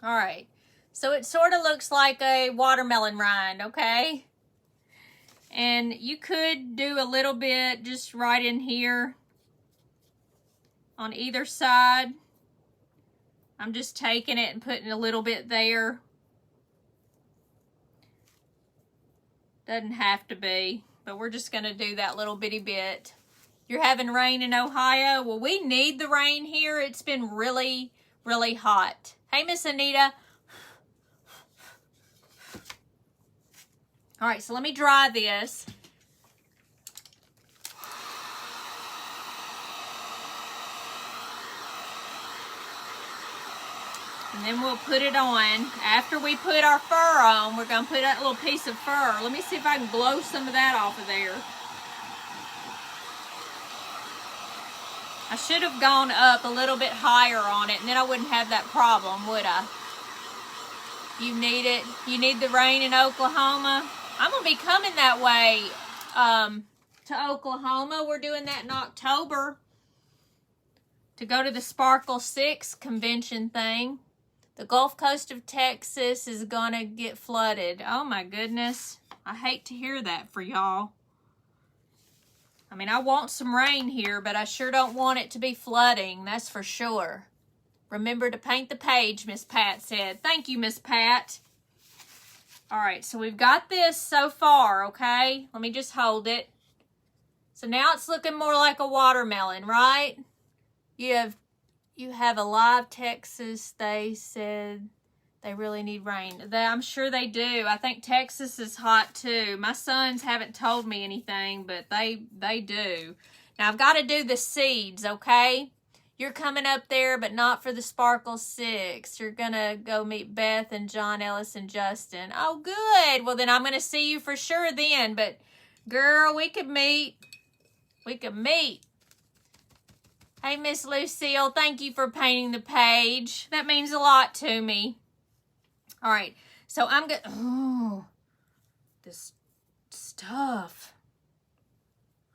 All right. So it sort of looks like a watermelon rind, okay? And you could do a little bit just right in here on either side. I'm just taking it and putting a little bit there. Doesn't have to be, but we're just going to do that little bitty bit. You're having rain in Ohio? Well, we need the rain here. It's been really, really hot. Hey, Miss Anita. All right, so let me dry this. And then we'll put it on. After we put our fur on, we're going to put that little piece of fur. Let me see if I can blow some of that off of there. I should have gone up a little bit higher on it, and then I wouldn't have that problem, would I? You need it. You need the rain in Oklahoma. I'm going to be coming that way to Oklahoma. We're doing that in October to go to the Sparkle 6 convention thing. The Gulf Coast of Texas is going to get flooded. Oh, my goodness. I hate to hear that for y'all. I mean, I want some rain here, but I sure don't want it to be flooding. That's for sure. Remember to paint the page, Miss Pat said. Thank you, Miss Pat. All right, so we've got this so far, okay? Let me just hold it. So now it's looking more like a watermelon, right? You have a live Texas. They said they really need rain. I'm sure they do. I think Texas is hot too. My sons haven't told me anything, but they do. Now I've got to do the seeds, okay? You're coming up there, but not for the Sparkle 6. You're going to go meet Beth and John Ellis and Justin. Oh, good. Well, then I'm going to see you for sure then. But, girl, we could meet. We could meet. Hey, Miss Lucille, thank you for painting the page. That means a lot to me. All right, so I'm going to... Oh, this stuff.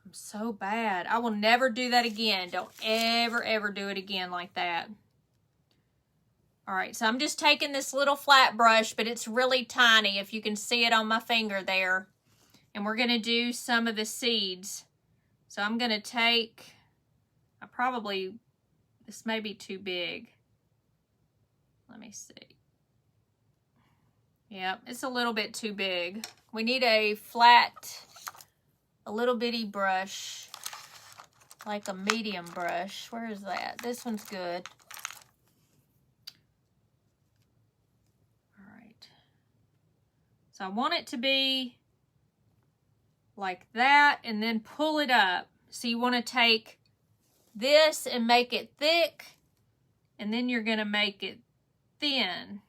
I'm so bad. I will never do that again. Don't ever, ever do it again like that. All right, so I'm just taking this little flat brush, but it's really tiny, if you can see it on my finger there. And we're going to do some of the seeds. So I'm going to take... this may be too big. Let me see. Yep, it's a little bit too big. We need a flat, a little bitty brush, like a medium brush. Where is that? This one's good. All right. So I want it to be like that and then pull it up. So you want to take this and make it thick, and then you're going to make it thin.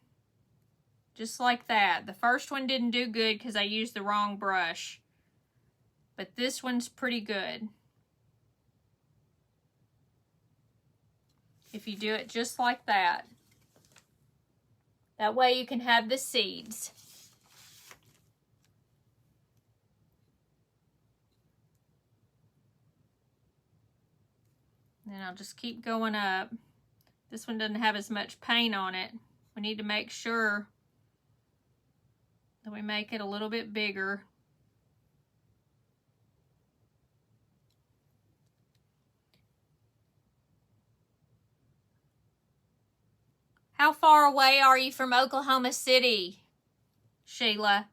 Just like that. The first one didn't do good because I used the wrong brush. But this one's pretty good. If you do it just like that. That way you can have the seeds. Then I'll just keep going up. This one doesn't have as much paint on it. We need to make sure that we make it a little bit bigger. How far away are you from Oklahoma City, Sheila?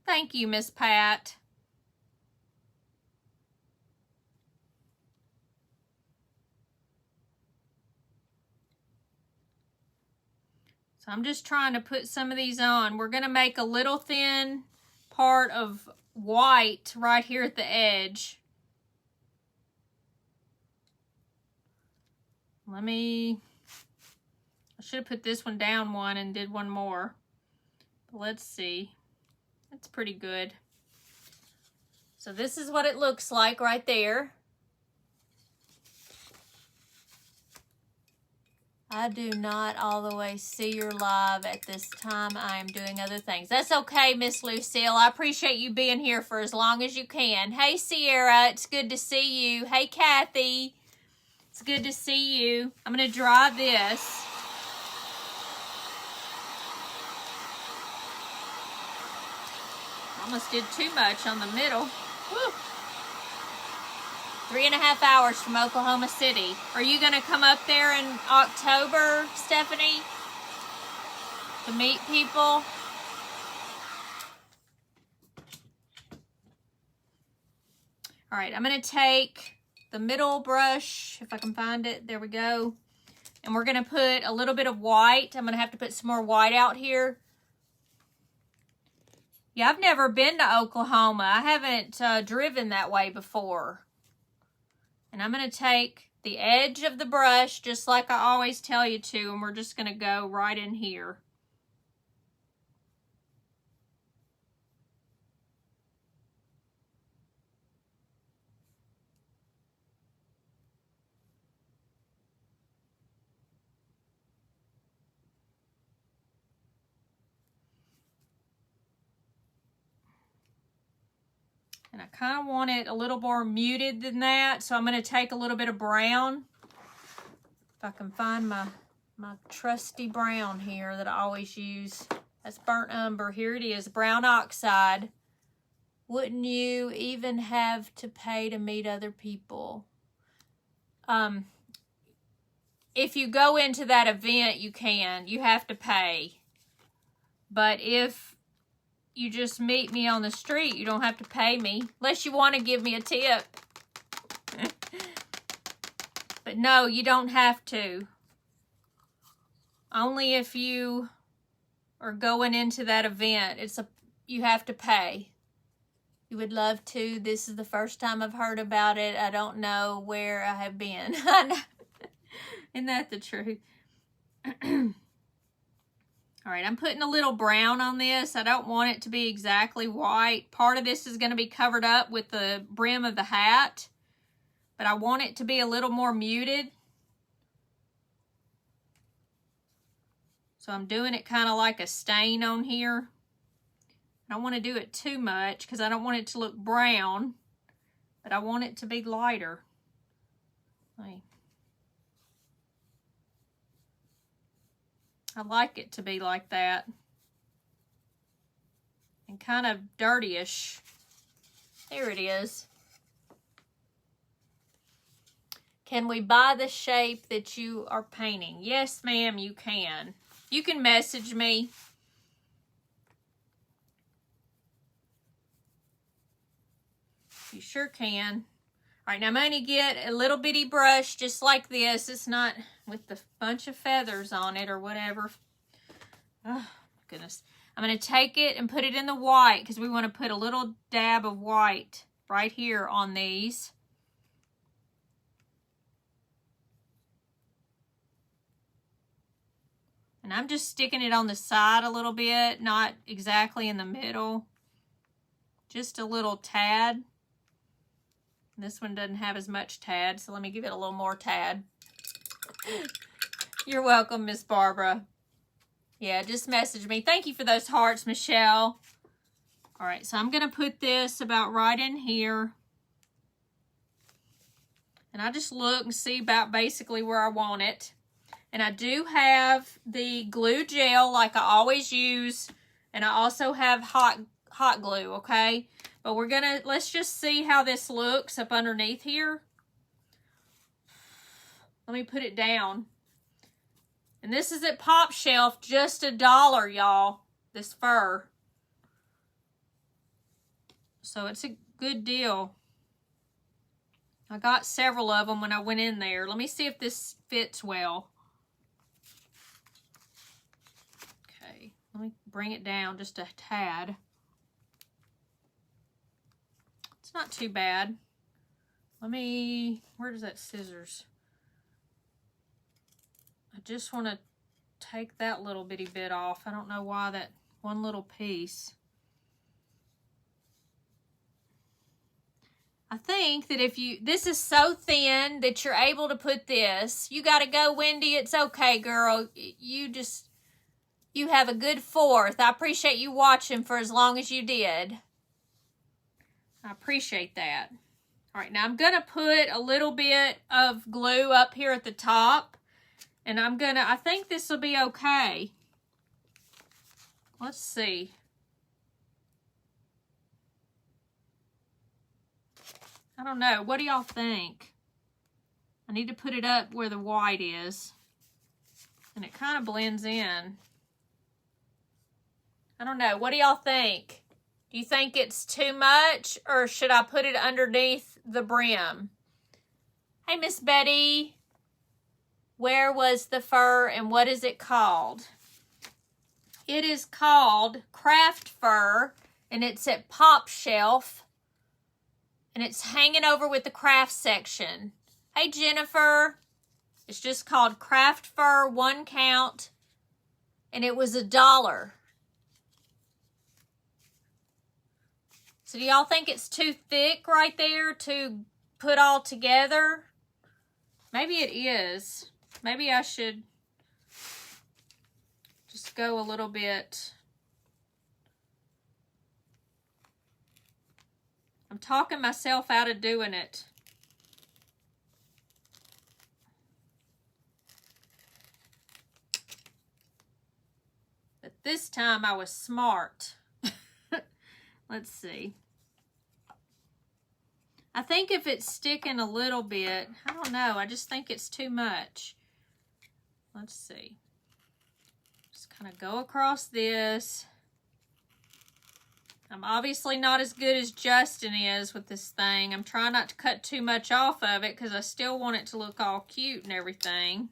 Thank you, Miss Pat. So I'm just trying to put some of these on. We're going to make a little thin part of white right here at the edge. I should have put this one down one and did one more. But let's see. That's pretty good. So this is what it looks like right there. I do not all the way see your live at this time. I am doing other things. That's okay, Miss Lucille. I appreciate you being here for as long as you can. Hey, Sierra. It's good to see you. Hey, Kathy. It's good to see you. I'm going to dry this. Almost did too much on the middle. Woo. 3.5 hours from Oklahoma City. Are you going to come up there in October, Stephanie, to meet people? All right, I'm going to take the middle brush, if I can find it. There we go. And we're going to put a little bit of white. I'm going to have to put some more white out here. Yeah, I've never been to Oklahoma. I haven't driven that way before. And I'm going to take the edge of the brush, just like I always tell you to, and we're just going to go right in here. And I kind of want it a little more muted than that, so I'm going to take a little bit of brown. If I can find my trusty brown here that I always use. That's burnt umber. Here it is, brown oxide. Wouldn't you even have to pay to meet other people? If you go into that event, you can. You have to pay. But if you just meet me on the street, you don't have to pay me. Unless you want to give me a tip. But no, you don't have to. Only if you are going into that event. You have to pay. You would love to. This is the first time I've heard about it. I don't know where I have been. Isn't that the truth? All right, I'm putting a little brown on this. I don't want it to be exactly white. Part of this is going to be covered up with the brim of the hat, but I want it to be a little more muted. So I'm doing it kind of like a stain on here. I don't want to do it too much because I don't want it to look brown, but I want it to be lighter. I like it to be like that. And kind of dirtyish. There it is. Can we buy the shape that you are painting? Yes, ma'am, you can. You can message me. You sure can. All right, now I'm going to get a little bitty brush just like this. It's not with the bunch of feathers on it or whatever. Oh, goodness. I'm going to take it and put it in the white because we want to put a little dab of white right here on these. And I'm just sticking it on the side a little bit, not exactly in the middle. Just a little tad. This one doesn't have as much tad, so let me give it a little more tad. You're welcome, Miss Barbara. Yeah, just message me. Thank you for those hearts, Michelle. All right, so I'm going to put this about right in here. And I just look and see about basically where I want it. And I do have the glue gel like I always use. And I also have hot glue, okay? But let's just see how this looks up underneath here. Let me put it down. And this is at Pop Shelf, just $1, y'all, this fur. So it's a good deal. I got several of them when I went in there. Let me see if this fits well. Okay, let me bring it down just a tad. It's not too bad. Where does that scissors? I just want to take that little bitty bit off. I don't know why that one little piece. I think that this is so thin that you're able to put this. You got to go, Wendy. It's okay, girl. You have a good 4th. I appreciate you watching for as long as you did. I appreciate that. All right, now I'm going to put a little bit of glue up here at the top. And I think this will be okay. Let's see. I don't know. What do y'all think? I need to put it up where the white is. And it kind of blends in. I don't know. What do y'all think? Do you think it's too much, or should I put it underneath the brim? Hey, Miss Betty. Where was the fur and what is it called? It is called craft fur, and it's at Pop Shelf, and it's hanging over with the craft section. Hey, Jennifer. It's just called Craft Fur 1 count, and it was $1. So do y'all think it's too thick right there to put all together? Maybe it is. Maybe I should just go a little bit. I'm talking myself out of doing it. But this time I was smart. Let's see. I think if it's sticking a little bit, I don't know. I just think it's too much. Let's see. Just kind of go across this. I'm obviously not as good as Justin is with this thing. I'm trying not to cut too much off of it because I still want it to look all cute and everything.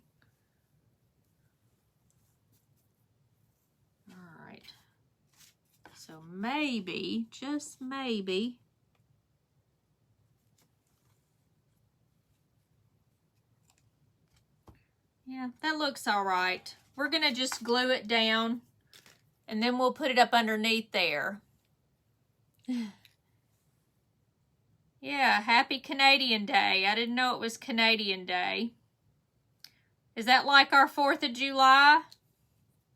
All right. So maybe, just maybe, yeah, that looks all right. We're going to just glue it down, and then we'll put it up underneath there. Yeah, happy Canadian Day. I didn't know it was Canadian Day. Is that like our 4th of July?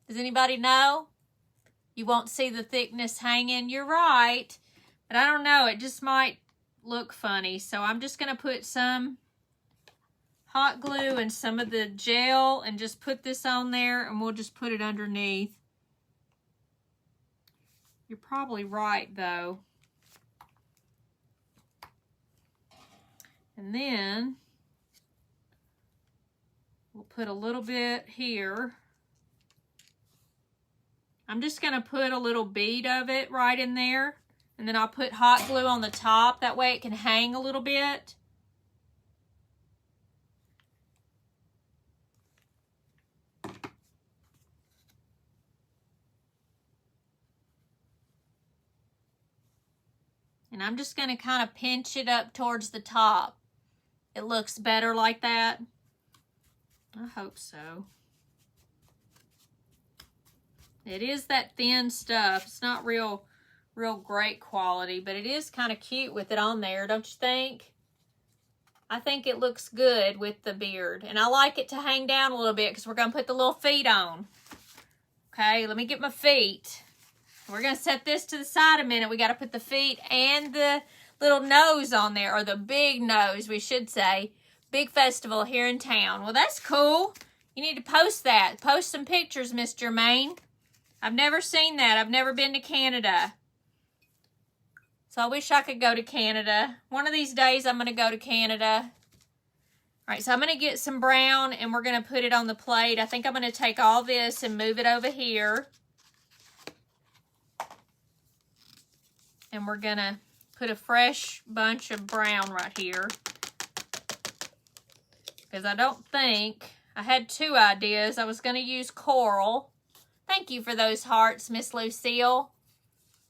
Does anybody know? You won't see the thickness hanging. You're right. But I don't know. It just might look funny. So I'm just going to put some hot glue and some of the gel and just put this on there, and we'll just put it underneath. You're probably right, though. And then we'll put a little bit here. I'm just going to put a little bead of it right in there. And then I'll put hot glue on the top. That way it can hang a little bit. And I'm just going to kind of pinch it up towards the top. It looks better like that. I hope so. It is that thin stuff. It's not real great quality, but it is kind of cute with it on there, don't you think? I think it looks good with the beard. And I like it to hang down a little bit because we're going to put the little feet on. Okay, let me get my feet. We're going to set this to the side a minute. We got to put the feet and the little nose on there, or the big nose, we should say. Big festival here in town. Well, that's cool. You need to post that. Post some pictures, Miss Germaine. I've never seen that. I've never been to Canada. So I wish I could go to Canada. One of these days I'm going to go to Canada. All right, so I'm going to get some brown and we're going to put it on the plate. I think I'm going to take all this and move it over here. And we're going to put a fresh bunch of brown right here. Because I don't think, I had 2 ideas. I was going to use coral. Thank you for those hearts, Miss Lucille.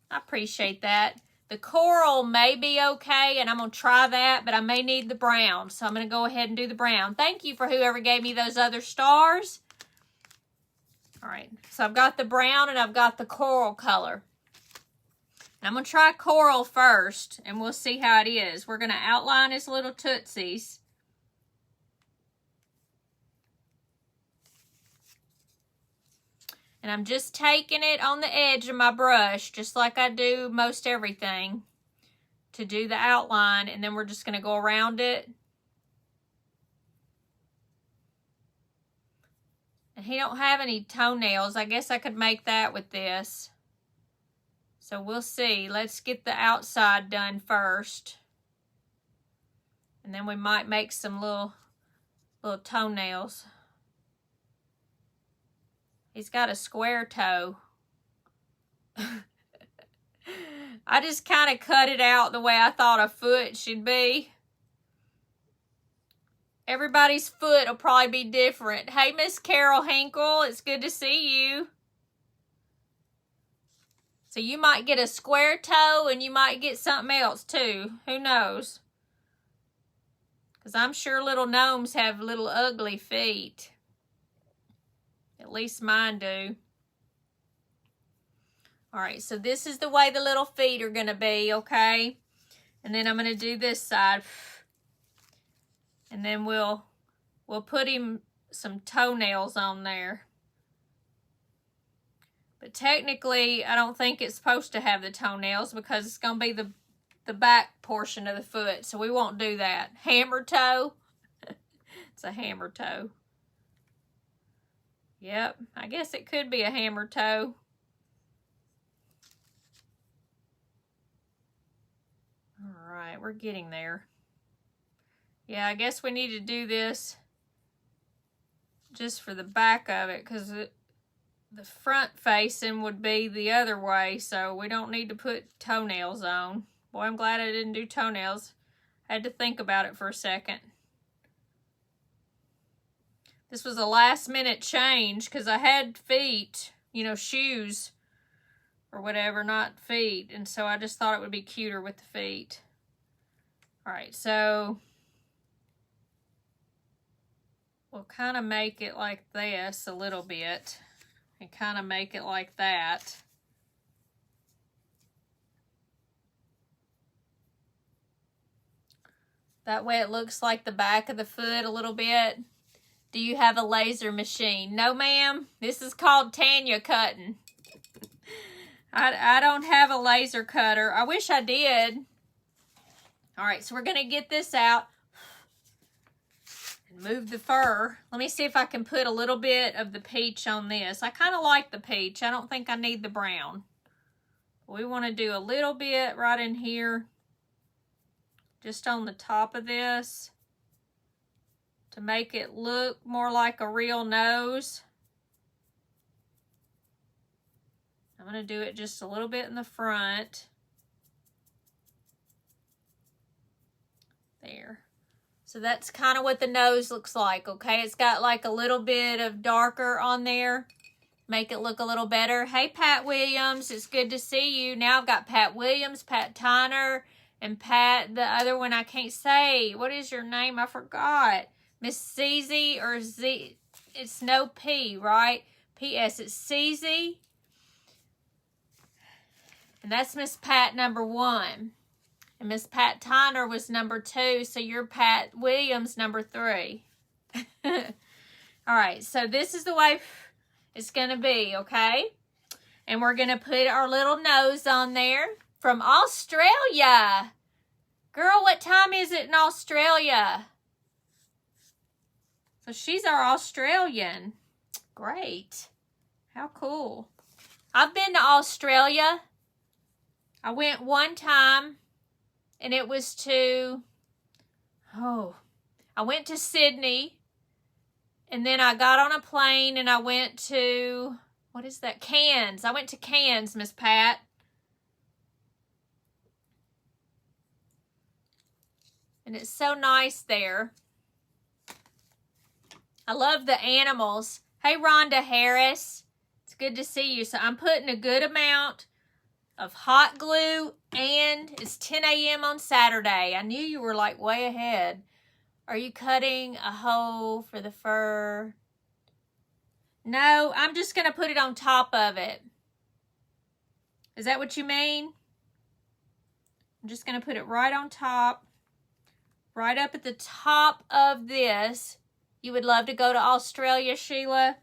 I appreciate that. The coral may be okay, and I'm going to try that, but I may need the brown. So I'm going to go ahead and do the brown. Thank you for whoever gave me those other stars. All right, so I've got the brown and I've got the coral color. I'm going to try coral first, and we'll see how it is. We're going to outline his little tootsies. And I'm just taking it on the edge of my brush, just like I do most everything, to do the outline. And then we're just going to go around it. And he don't have any toenails. I guess I could make that with this. So we'll see. Let's get the outside done first. And then we might make some little toenails. He's got a square toe. I just kind of cut it out the way I thought a foot should be. Everybody's foot will probably be different. Hey, Miss Carol Hinkle, it's good to see you. So you might get a square toe and you might get something else too. Who knows? Because I'm sure little gnomes have little ugly feet. At least mine do. All right, so this is the way the little feet are going to be, okay? And then I'm going to do this side. And then we'll put him some toenails on there. But technically, I don't think it's supposed to have the toenails because it's going to be the back portion of the foot. So we won't do that. Hammer toe. It's a hammer toe. Yep, I guess it could be a hammer toe. All right, we're getting there. Yeah, I guess we need to do this just for the back of it because the front facing would be the other way, so we don't need to put toenails on. Boy, I'm glad I didn't do toenails. I had to think about it for a second. This was a last minute change because I had feet, you know, shoes or whatever, not feet. And so I just thought it would be cuter with the feet. All right, so we'll kind of make it like this a little bit and kind of make it like that. That way it looks like the back of the foot a little bit. Do you have a laser machine? No, ma'am. This is called Tanya cutting. I don't have a laser cutter. I wish I did. All right, so we're going to get this out and move the fur. Let me see if I can put a little bit of the peach on this. I kind of like the peach. I don't think I need the brown. We want to do a little bit right in here, just on the top of this, to make it look more like a real nose. I'm going to do it just a little bit in the front. There. So that's kind of what the nose looks like, okay? It's got like a little bit of darker on there. Make it look a little better. Hey, Pat Williams, it's good to see you. Now I've got Pat Williams, Pat Tyner, and Pat, the other one I can't say. What is your name? I forgot. Miss CZ or Z. It's no P, right? P.S. It's CZ. And that's Miss Pat number 1. And Miss Pat Tyner was number 2. So you're Pat Williams number 3. All right. So this is the way it's going to be, okay? And we're going to put our little nose on there from Australia. Girl, what time is it in Australia? So she's our Australian. Great. How cool. I've been to Australia. I went one time, and it was I went to Sydney, and then I got on a plane, and I went to, what is that? Cairns. I went to Cairns, Miss Pat. And it's so nice there. I love the animals. Hey, Rhonda Harris. It's good to see you. So I'm putting a good amount of hot glue, and it's 10 a.m. on Saturday. I knew you were like way ahead. Are you cutting a hole for the fur? No, I'm just going to put it on top of it. Is that what you mean? I'm just going to put it right on top. Right up at the top of this. You would love to go to Australia, Sheila?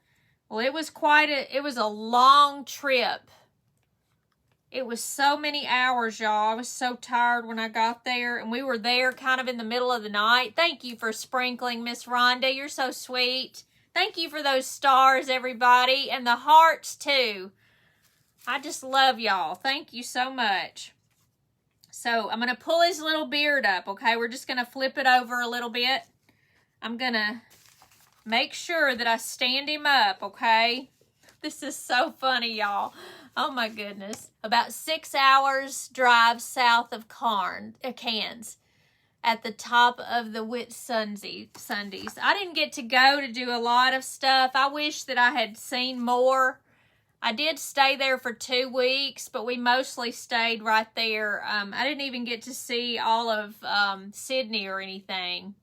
Well, it was a long trip. It was so many hours, y'all. I was so tired when I got there, and we were there kind of in the middle of the night. Thank you for sprinkling, Miss Rhonda. You're so sweet. Thank you for those stars, everybody, and the hearts, too. I just love y'all. Thank you so much. So I'm going to pull his little beard up, okay? We're just going to flip it over a little bit. I'm going to make sure that I stand him up, okay? This is so funny, y'all. Oh, my goodness. About 6 hours drive south of Cairns at the top of the Whitsundays. I didn't get to go to do a lot of stuff. I wish that I had seen more. I did stay there for 2 weeks, but we mostly stayed right there. I didn't even get to see all of Sydney or anything.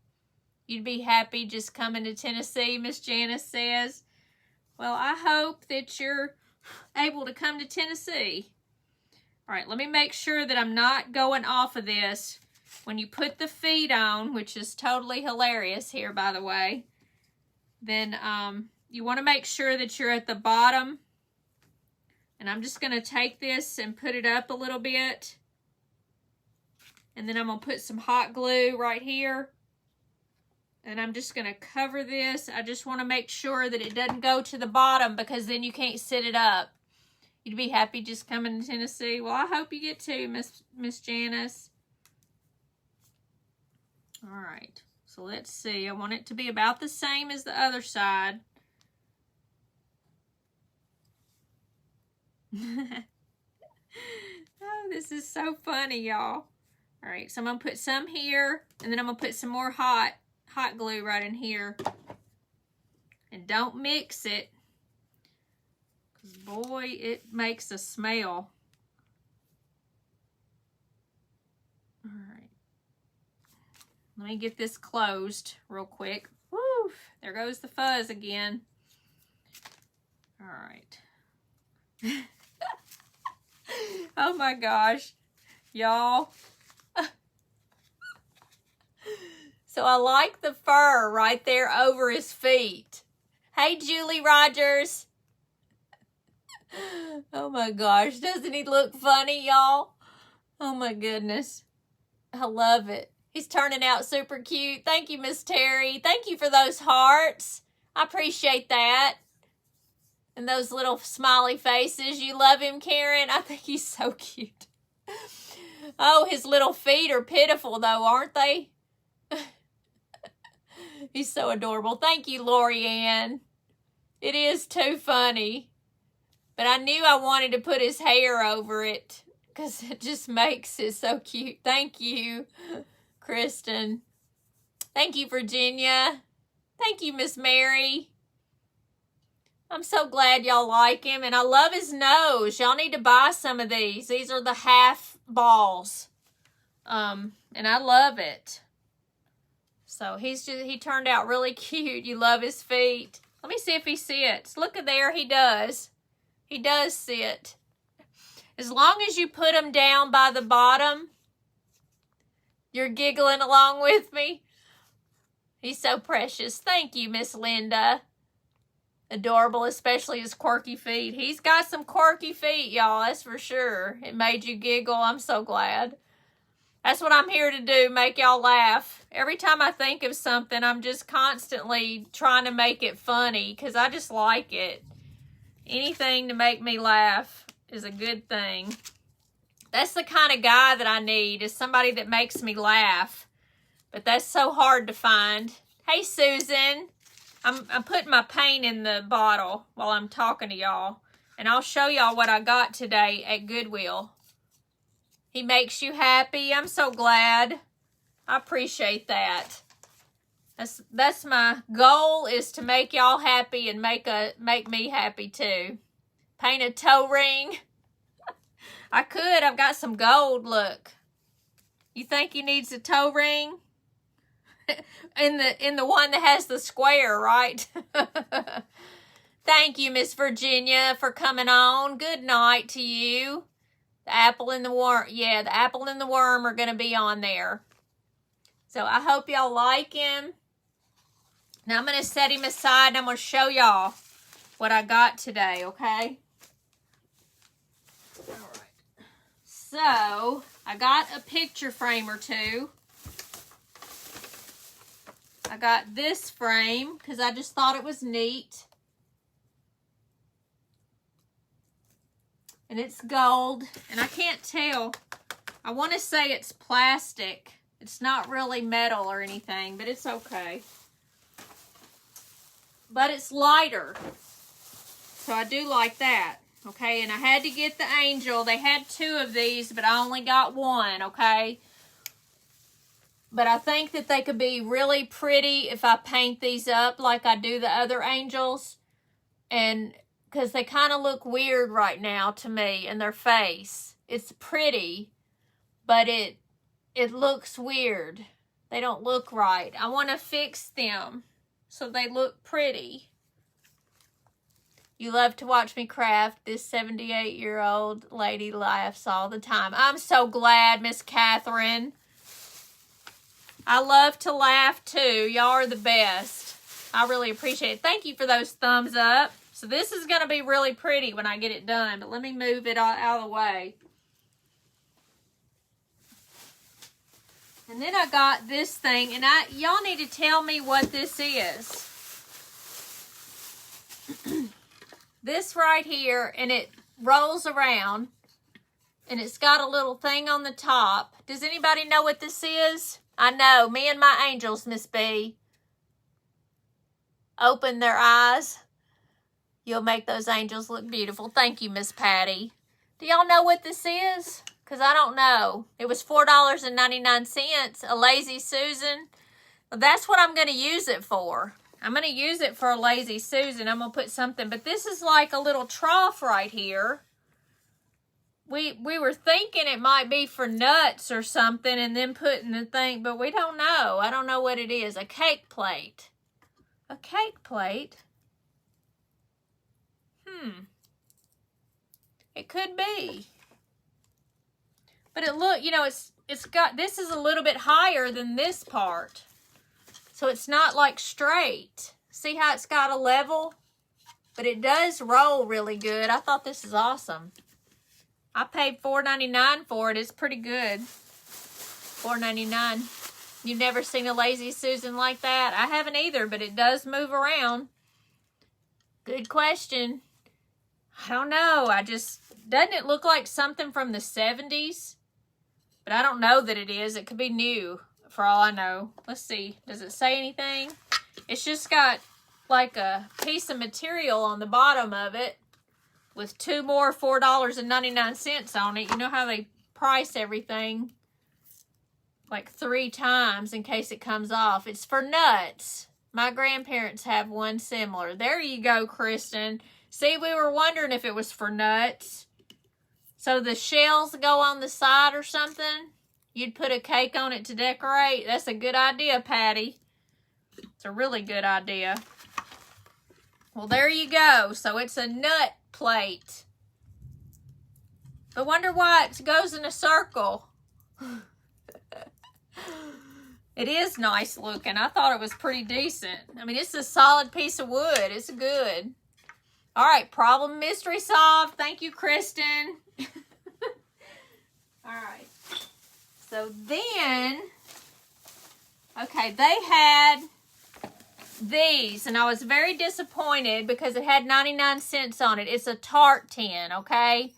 You'd be happy just coming to Tennessee, Miss Janice says. Well, I hope that you're able to come to Tennessee. All right, let me make sure that I'm not going off of this. When you put the feet on, which is totally hilarious here, by the way, then you want to make sure that you're at the bottom. And I'm just going to take this and put it up a little bit. And then I'm going to put some hot glue right here. And I'm just going to cover this. I just want to make sure that it doesn't go to the bottom because then you can't sit it up. You'd be happy just coming to Tennessee. Well, I hope you get to, Miss Janice. All right. So let's see. I want it to be about the same as the other side. Oh, this is so funny, y'all. All right, so I'm going to put some here, and then I'm going to put some more hot glue right in here. And don't mix it, because, boy, it makes a smell. All right. Let me get this closed real quick. Woo! There goes the fuzz again. All right. Oh my gosh, y'all. So I like the fur right there over his feet. Hey, Julie Rogers. Oh my gosh, doesn't he look funny, y'all? Oh my goodness. I love it. He's turning out super cute. Thank you, Miss Terry. Thank you for those hearts. I appreciate that. And those little smiley faces. You love him, Karen? I think he's so cute. Oh, his little feet are pitiful, though, aren't they? He's so adorable. Thank you, Lori Ann. It is too funny. But I knew I wanted to put his hair over it because it just makes it so cute. Thank you, Kristen. Thank you, Virginia. Thank you, Miss Mary. I'm so glad y'all like him. And I love his nose. Y'all need to buy some of these. These are the half balls. And I love it. So he turned out really cute. You love his feet. Let me see if he sits. Look at there. He does. He does sit. As long as you put him down by the bottom, you're giggling along with me. He's so precious. Thank you, Miss Linda. Adorable, especially his quirky feet. He's got some quirky feet, y'all, that's for sure. It made you giggle. I'm so glad. That's what I'm here to do, make y'all laugh. Every time I think of something, I'm just constantly trying to make it funny because I just like it. Anything to make me laugh is a good thing. That's the kind of guy that I need, is somebody that makes me laugh. But that's so hard to find. Hey, Susan. I'm putting my paint in the bottle while I'm talking to y'all. And I'll show y'all what I got today at Goodwill. He makes you happy. I'm so glad. I appreciate that. That's my goal, is to make y'all happy and make me happy too. Paint a toe ring. I could. I've got some gold, look. You think he needs a toe ring? in the one that has the square, right? Thank you, Miss Virginia, for coming on. Good night to you. The apple and the worm. Yeah, the apple and the worm are going to be on there. So I hope y'all like him. Now I'm going to set him aside and I'm going to show y'all what I got today, okay? All right. So I got a picture frame or two. I got this frame because I just thought it was neat. And it's gold. And I can't tell. I want to say it's plastic. It's not really metal or anything, but it's okay. But it's lighter. So I do like that. Okay, and I had to get the angel. They had 2 of these, but I only got 1, okay? But I think that they could be really pretty if I paint these up like I do the other angels. And because they kind of look weird right now to me in their face. It's pretty, but it looks weird. They don't look right. I want to fix them so they look pretty. You love to watch me craft. This 78-year-old lady laughs all the time. I'm so glad, Miss Catherine. I love to laugh too. Y'all are the best. I really appreciate it. Thank you for those thumbs up. So this is going to be really pretty when I get it done. But let me move it out of the way. And then I got this thing. And y'all need to tell me what this is. This right here, and it rolls around, and it's got a little thing on the top. Does anybody know what this is? I know, me and my angels, Miss B. Open their eyes. You'll make those angels look beautiful. Thank you, Miss Patty. Do y'all know what this is? Because I don't know. It was $4.99, a Lazy Susan. Well, that's what I'm going to use it for. I'm going to use it for a Lazy Susan. I'm going to put something, but this is like a little trough right here. We were thinking it might be for nuts or something and then putting the thing, but we don't know. I don't know what it is. A cake plate. A cake plate? It could be. But it look, you know, it's got, this is a little bit higher than this part. So it's not like straight. See how it's got a level? But it does roll really good. I thought this is awesome. I paid $4.99 for it. It's pretty good. $4.99. You've never seen a Lazy Susan like that? I haven't either, but it does move around. Good question. I don't know. Doesn't it look like something from the 70s? But I don't know that it is. It could be new. For all I know. Let's see. Does it say anything? It's just got like a piece of material on the bottom of it with two more $4.99 on it. You know how they price everything like 3 times in case it comes off. It's for nuts. My grandparents have one similar. There you go, Kristen. See, we were wondering if it was for nuts. So the shells go on the side or something. You'd put a cake on it to decorate. That's a good idea, Patty. It's a really good idea. Well, there you go. So it's a nut plate. I wonder why it goes in a circle. It is nice looking. I thought it was pretty decent. I mean, it's a solid piece of wood. It's good. All right, problem mystery solved. Thank you, Kristen. All right. So then, okay, they had these, and I was very disappointed because it had 99 cents on it. It's a tart tin, okay?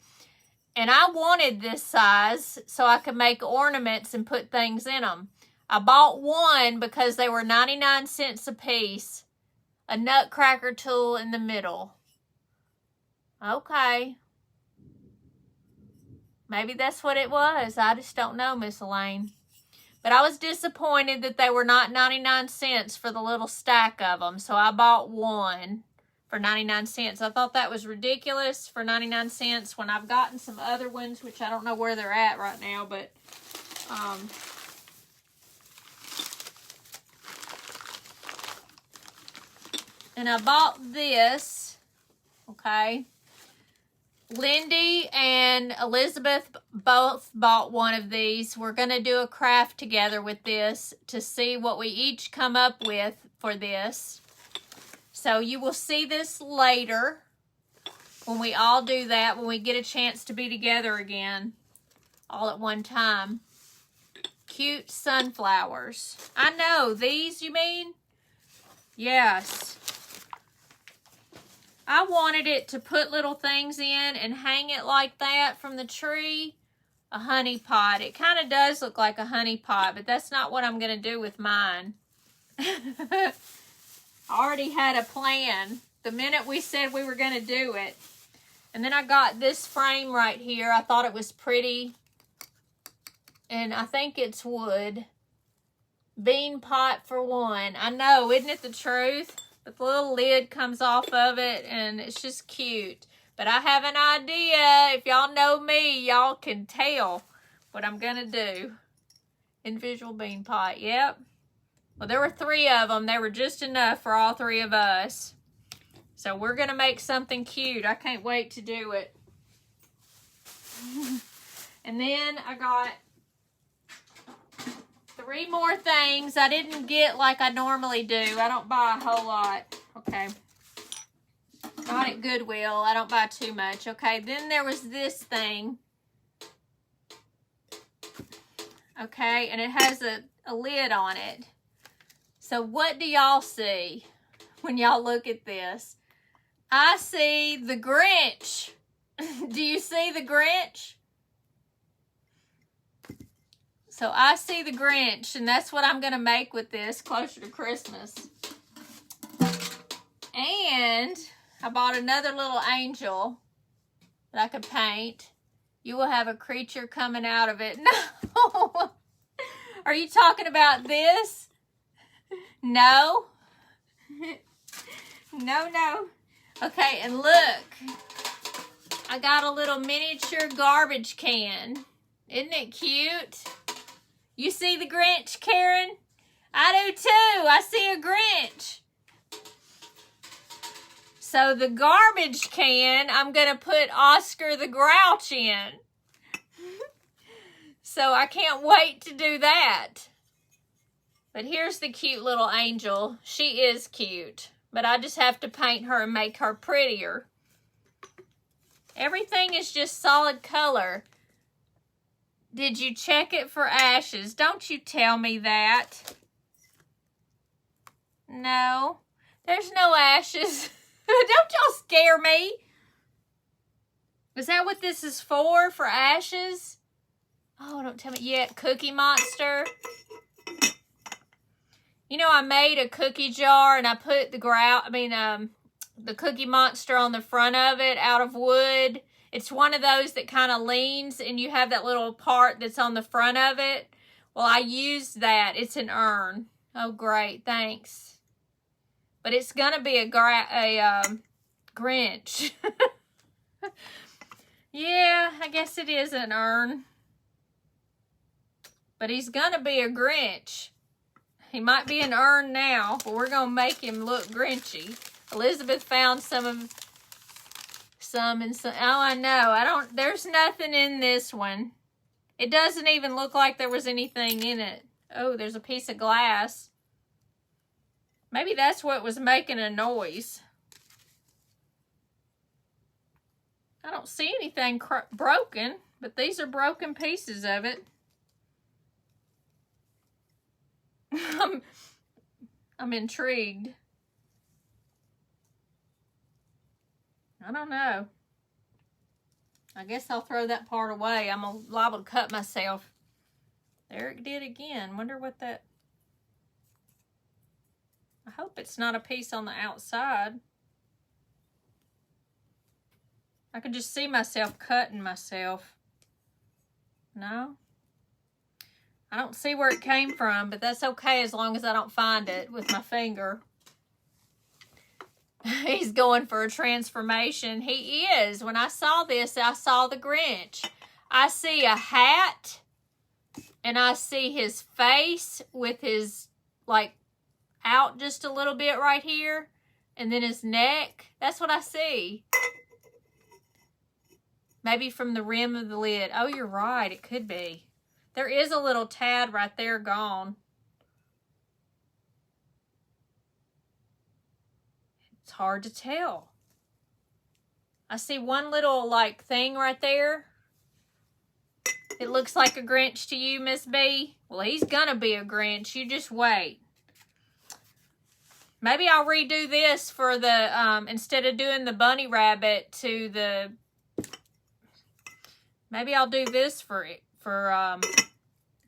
And I wanted this size so I could make ornaments and put things in them. I bought one because they were 99 cents a piece. A nutcracker tool in the middle. Okay. Maybe that's what it was. I just don't know, Miss Elaine. But I was disappointed that they were not 99 cents for the little stack of them. So I bought one for 99 cents. I thought that was ridiculous for 99 cents when I've gotten some other ones, which I don't know where they're at right now. But, and I bought this, okay. Lindy and Elizabeth both bought one of these. We're going to do a craft together with this to see what we each come up with for this. So you will see this later when we all do that, when we get a chance to be together again all at one time. Cute sunflowers. I know, these you mean? Yes. I wanted it to put little things in and hang it like that from the tree. A honey pot. It kind of does look like a honey pot, but that's not what I'm going to do with mine. I already had a plan the minute we said we were going to do it. And then I got this frame right here. I thought it was pretty. And I think it's wood. Bean pot for one. I know, isn't it the truth? The little lid comes off of it, and it's just cute. But I have an idea. If y'all know me, y'all can tell what I'm going to do. Individual bean pot, yep. Well, there were 3 of them. They were just enough for all 3 of us. So we're going to make something cute. I can't wait to do it. And then I got 3 more things. I didn't get like I normally do. I don't buy a whole lot. Okay. Got at Goodwill. I don't buy too much. Okay. Then there was this thing. Okay. And it has a lid on it. So what do y'all see when y'all look at this? I see the Grinch. Do you see the Grinch? So I see the Grinch, and that's what I'm going to make with this closer to Christmas. And I bought another little angel that I could paint. You will have a creature coming out of it. No! Are you talking about this? No. No. Okay, and look. I got a little miniature garbage can. Isn't it cute? You see the Grinch, Karen? I do too. I see a Grinch. So the garbage can, I'm going to put Oscar the Grouch in. So I can't wait to do that. But here's the cute little angel. She is cute. But I just have to paint her and make her prettier. Everything is just solid color. Did you check it for ashes? Don't you tell me that. No. There's no ashes. Don't y'all scare me. Is that what this is for? For ashes? Oh, don't tell me yet. Cookie Monster. You know, I made a cookie jar and I put the Cookie Monster on the front of it out of wood. It's one of those that kind of leans and you have that little part that's on the front of it. Well, I used that. It's an urn. Oh, great. Thanks. But it's going to be a Grinch. Yeah, I guess it is an urn. But he's going to be a Grinch. He might be an urn now, but we're going to make him look Grinchy. Elizabeth found some. Oh, I know. There's nothing in this one. It doesn't even look like there was anything in it. Oh, there's a piece of glass. Maybe that's what was making a noise. I don't see anything broken, but these are broken pieces of it. I'm intrigued. I don't know. I guess I'll throw that part away. I'm liable to cut myself. There it did again. Wonder what that... I hope it's not a piece on the outside. I can just see myself cutting myself. No? I don't see where it came from, but that's okay as long as I don't find it with my finger. He's going for a transformation. He is. When I saw this, I saw the Grinch. I see a hat, and I see his face with his, like, out just a little bit right here, and then his neck. That's what I see. Maybe from the rim of the lid. Oh, you're right. It could be. There is a little tad right there gone. It's hard to tell. I see one little, like, thing right there. It looks like a Grinch to you, Miss B. Well, he's gonna be a Grinch. You just wait. Maybe I'll redo this for the, instead of doing the bunny rabbit to the... Maybe I'll do this for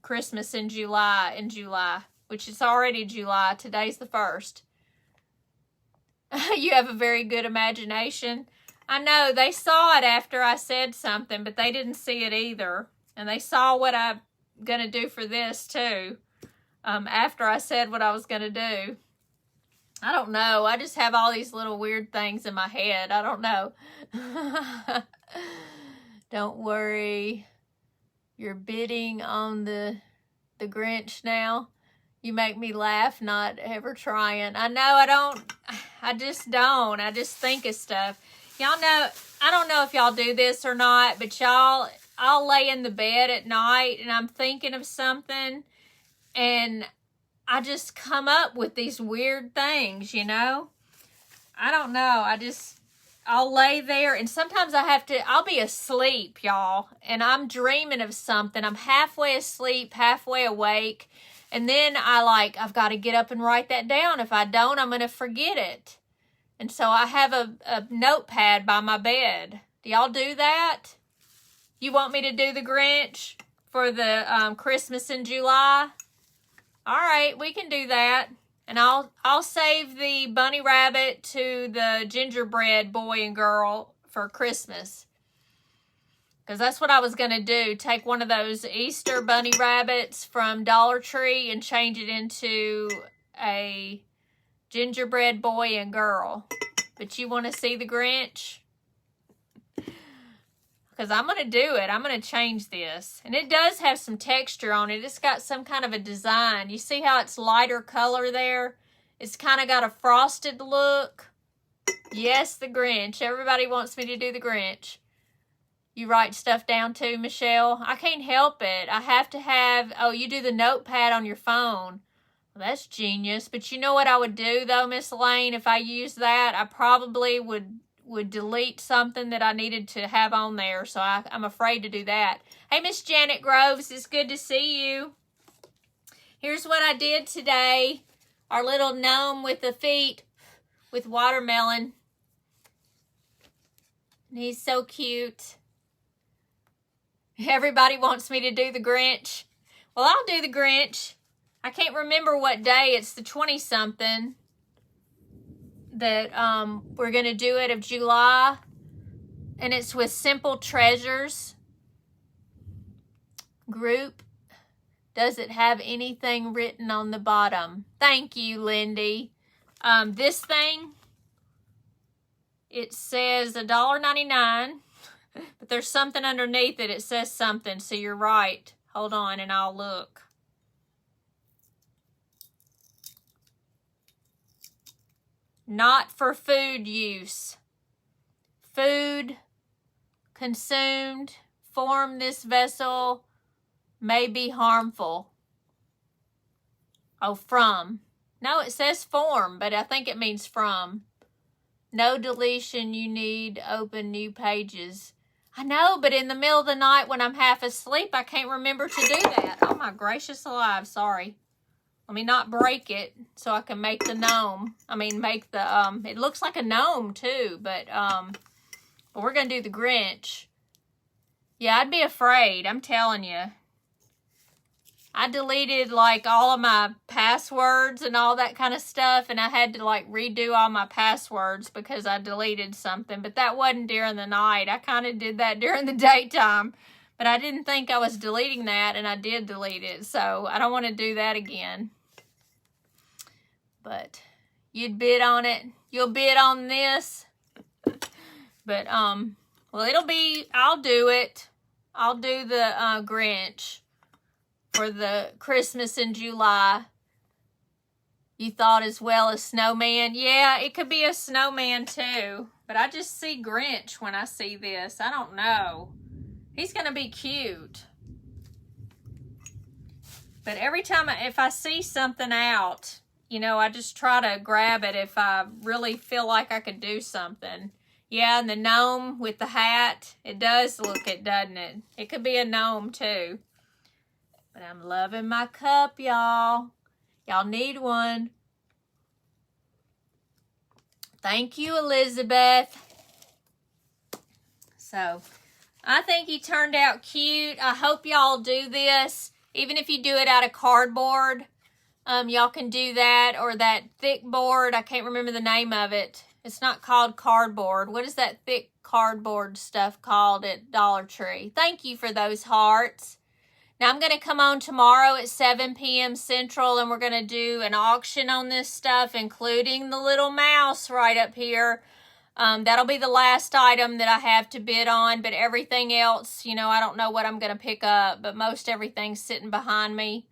Christmas in July, which is already July. Today's the 1st. You have a very good imagination. I know, they saw it after I said something, but they didn't see it either. And they saw what I'm going to do for this, too, after I said what I was going to do. I don't know. I just have all these little weird things in my head. I don't know. Don't worry. You're bidding on the Grinch now. You make me laugh, not ever trying. I know I don't. I just don't. I just think of stuff. Y'all know, I don't know if y'all do this or not, but I'll lay in the bed at night and I'm thinking of something and I just come up with these weird things, you know? I don't know. I'll lay there and sometimes I'll be asleep, y'all, and I'm dreaming of something. I'm halfway asleep, halfway awake, and then I've got to get up and write that down. If I don't, I'm going to forget it. And so I have a notepad by my bed. Do y'all do that? You want me to do the Grinch for the Christmas in July? All right, we can do that. And I'll save the bunny rabbit to the gingerbread boy and girl for Christmas. Because that's what I was going to do. Take one of those Easter bunny rabbits from Dollar Tree and change it into a gingerbread boy and girl. But you want to see the Grinch? Because I'm going to do it. I'm going to change this. And it does have some texture on it. It's got some kind of a design. You see how it's lighter color there? It's kind of got a frosted look. Yes, the Grinch. Everybody wants me to do the Grinch. You write stuff down too, Michelle? I can't help it. I have to have... Oh, you do the notepad on your phone. Well, that's genius. But you know what I would do, though, Miss Elaine? If I used that, I probably would delete something that I needed to have on there. So I'm afraid to do that. Hey, Miss Janet Groves, it's good to see you. Here's what I did today. Our little gnome with the feet with watermelon. And he's so cute. Everybody wants me to do the Grinch. Well, I'll do the Grinch. I can't remember what day. It's the 20-something. That we're going to do it of July. And it's with Simple Treasures group. Does it have anything written on the bottom? Thank you, Lindy. This thing, it says $1.99. But there's something underneath it. It says something. So you're right. Hold on and I'll look. Not for food use. Food consumed from this vessel may be harmful. Oh, from. No, it says form, but I think it means from. No deletion, you need open new pages. I know, but in the middle of the night when I'm half asleep, I can't remember to do that. Oh my gracious alive, sorry. Let me not break it so I can make the gnome. I mean, make the, it looks like a gnome too, but we're going to do the Grinch. Yeah, I'd be afraid. I'm telling you. I deleted like all of my passwords and all that kind of stuff, and I had to like redo all my passwords because I deleted something, but that wasn't during the night. I kind of did that during the daytime, but I didn't think I was deleting that, and I did delete it, so I don't want to do that again. But you'd bid on it. You'll bid on this. But, well, I'll do it. I'll do the Grinch for the Christmas in July. You thought as well as snowman? Yeah, it could be a snowman too. But I just see Grinch when I see this. I don't know. He's going to be cute. But every time, if I see something out, you know, I just try to grab it if I really feel like I could do something. Yeah, and the gnome with the hat, it does look it, doesn't it? It could be a gnome too. But I'm loving my cup, y'all. Y'all need one. Thank you, Elizabeth. So, I think he turned out cute. I hope y'all do this. Even if you do it out of cardboard, y'all can do that. Or that thick board. I can't remember the name of it. It's not called cardboard. What is that thick cardboard stuff called at Dollar Tree? Thank you for those hearts. Now, I'm going to come on tomorrow at 7 p.m. Central, and we're going to do an auction on this stuff, including the little mouse right up here. That'll be the last item that I have to bid on, but everything else, you know, I don't know what I'm going to pick up, but most everything's sitting behind me.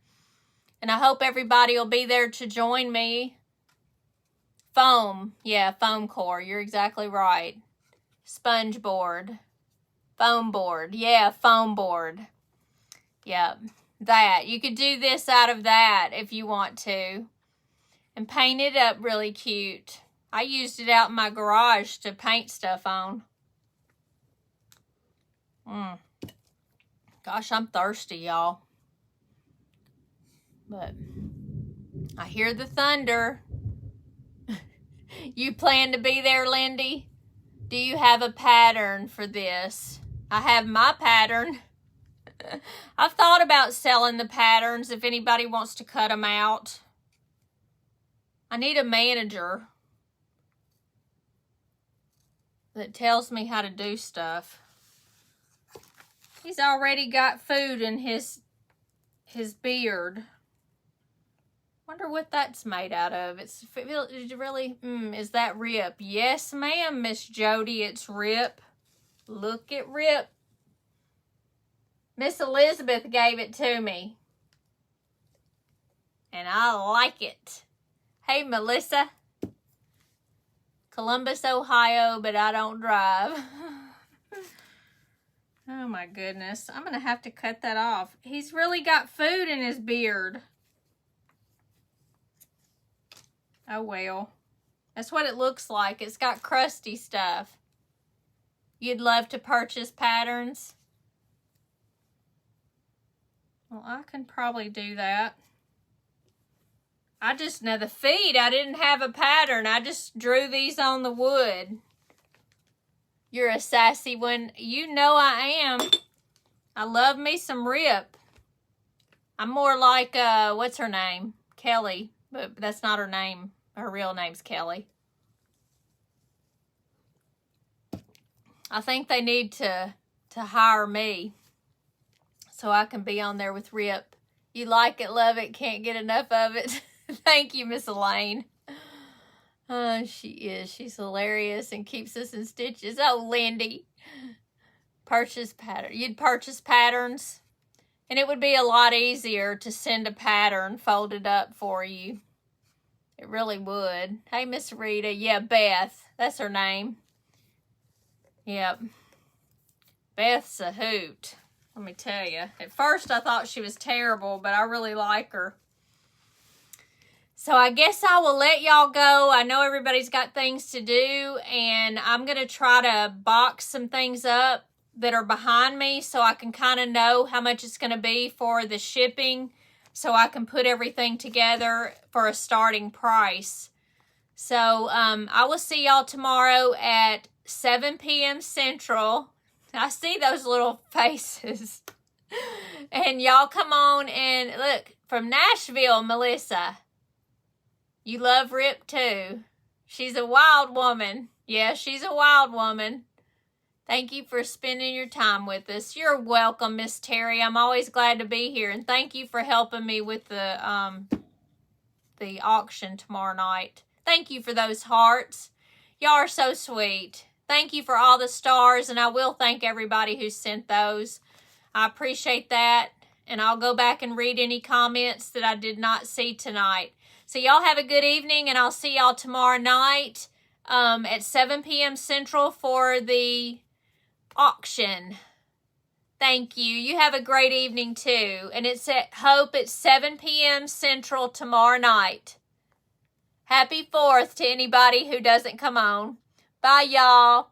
And I hope everybody will be there to join me. Foam. Yeah, foam core. You're exactly right. Sponge board. Foam board. Yeah, foam board. Yep, that. You could do this out of that if you want to. And paint it up really cute. I used it out in my garage to paint stuff on. Gosh, I'm thirsty, y'all. But I hear the thunder. You plan to be there, Lindy? Do you have a pattern for this? I have my pattern. I've thought about selling the patterns if anybody wants to cut them out. I need a manager that tells me how to do stuff. He's already got food in his beard. Wonder what that's made out of. It's really, is that Rip? Yes, ma'am, Miss Jody, it's Rip. Look at Rip. Miss Elizabeth gave it to me. And I like it. Hey, Melissa. Columbus, Ohio, but I don't drive. Oh, my goodness. I'm going to have to cut that off. He's really got food in his beard. Oh, well. That's what it looks like. It's got crusty stuff. You'd love to purchase patterns? Well, I can probably do that. I just know the feet. I didn't have a pattern. I just drew these on the wood. You're a sassy one. You know I am. I love me some Rip. I'm more like, what's her name? Kelly. But that's not her name. Her real name's Kelly. I think they need to hire me so I can be on there with Rip. You like it, love it, can't get enough of it. Thank you, Miss Elaine. She is. She's hilarious and keeps us in stitches. Oh, Lindy. Purchase pattern. You'd purchase patterns, and it would be a lot easier to send a pattern folded up for you. It really would. Hey, Miss Rita. Yeah, Beth. That's her name. Yep. Beth's a hoot. Let me tell you. At first, I thought she was terrible, but I really like her. So I guess I will let y'all go. I know everybody's got things to do, and I'm going to try to box some things up that are behind me so I can kind of know how much it's going to be for the shipping, so I can put everything together for a starting price. So I will see y'all tomorrow at 7 p.m. Central. I see those little faces. And y'all come on and look, from Nashville, Melissa. You love Rip too. She's a wild woman. Yeah, she's a wild woman. Thank you for spending your time with us. You're welcome, Miss Terry. I'm always glad to be here. And thank you for helping me with the auction tomorrow night. Thank you for those hearts. Y'all are so sweet. Thank you for all the stars. And I will thank everybody who sent those. I appreciate that. And I'll go back and read any comments that I did not see tonight. So y'all have a good evening, and I'll see y'all tomorrow night at 7 p.m. Central for the auction. Thank you. You have a great evening, too. And it's at Hope at 7 p.m. Central tomorrow night. Happy 4th to anybody who doesn't come on. Bye, y'all.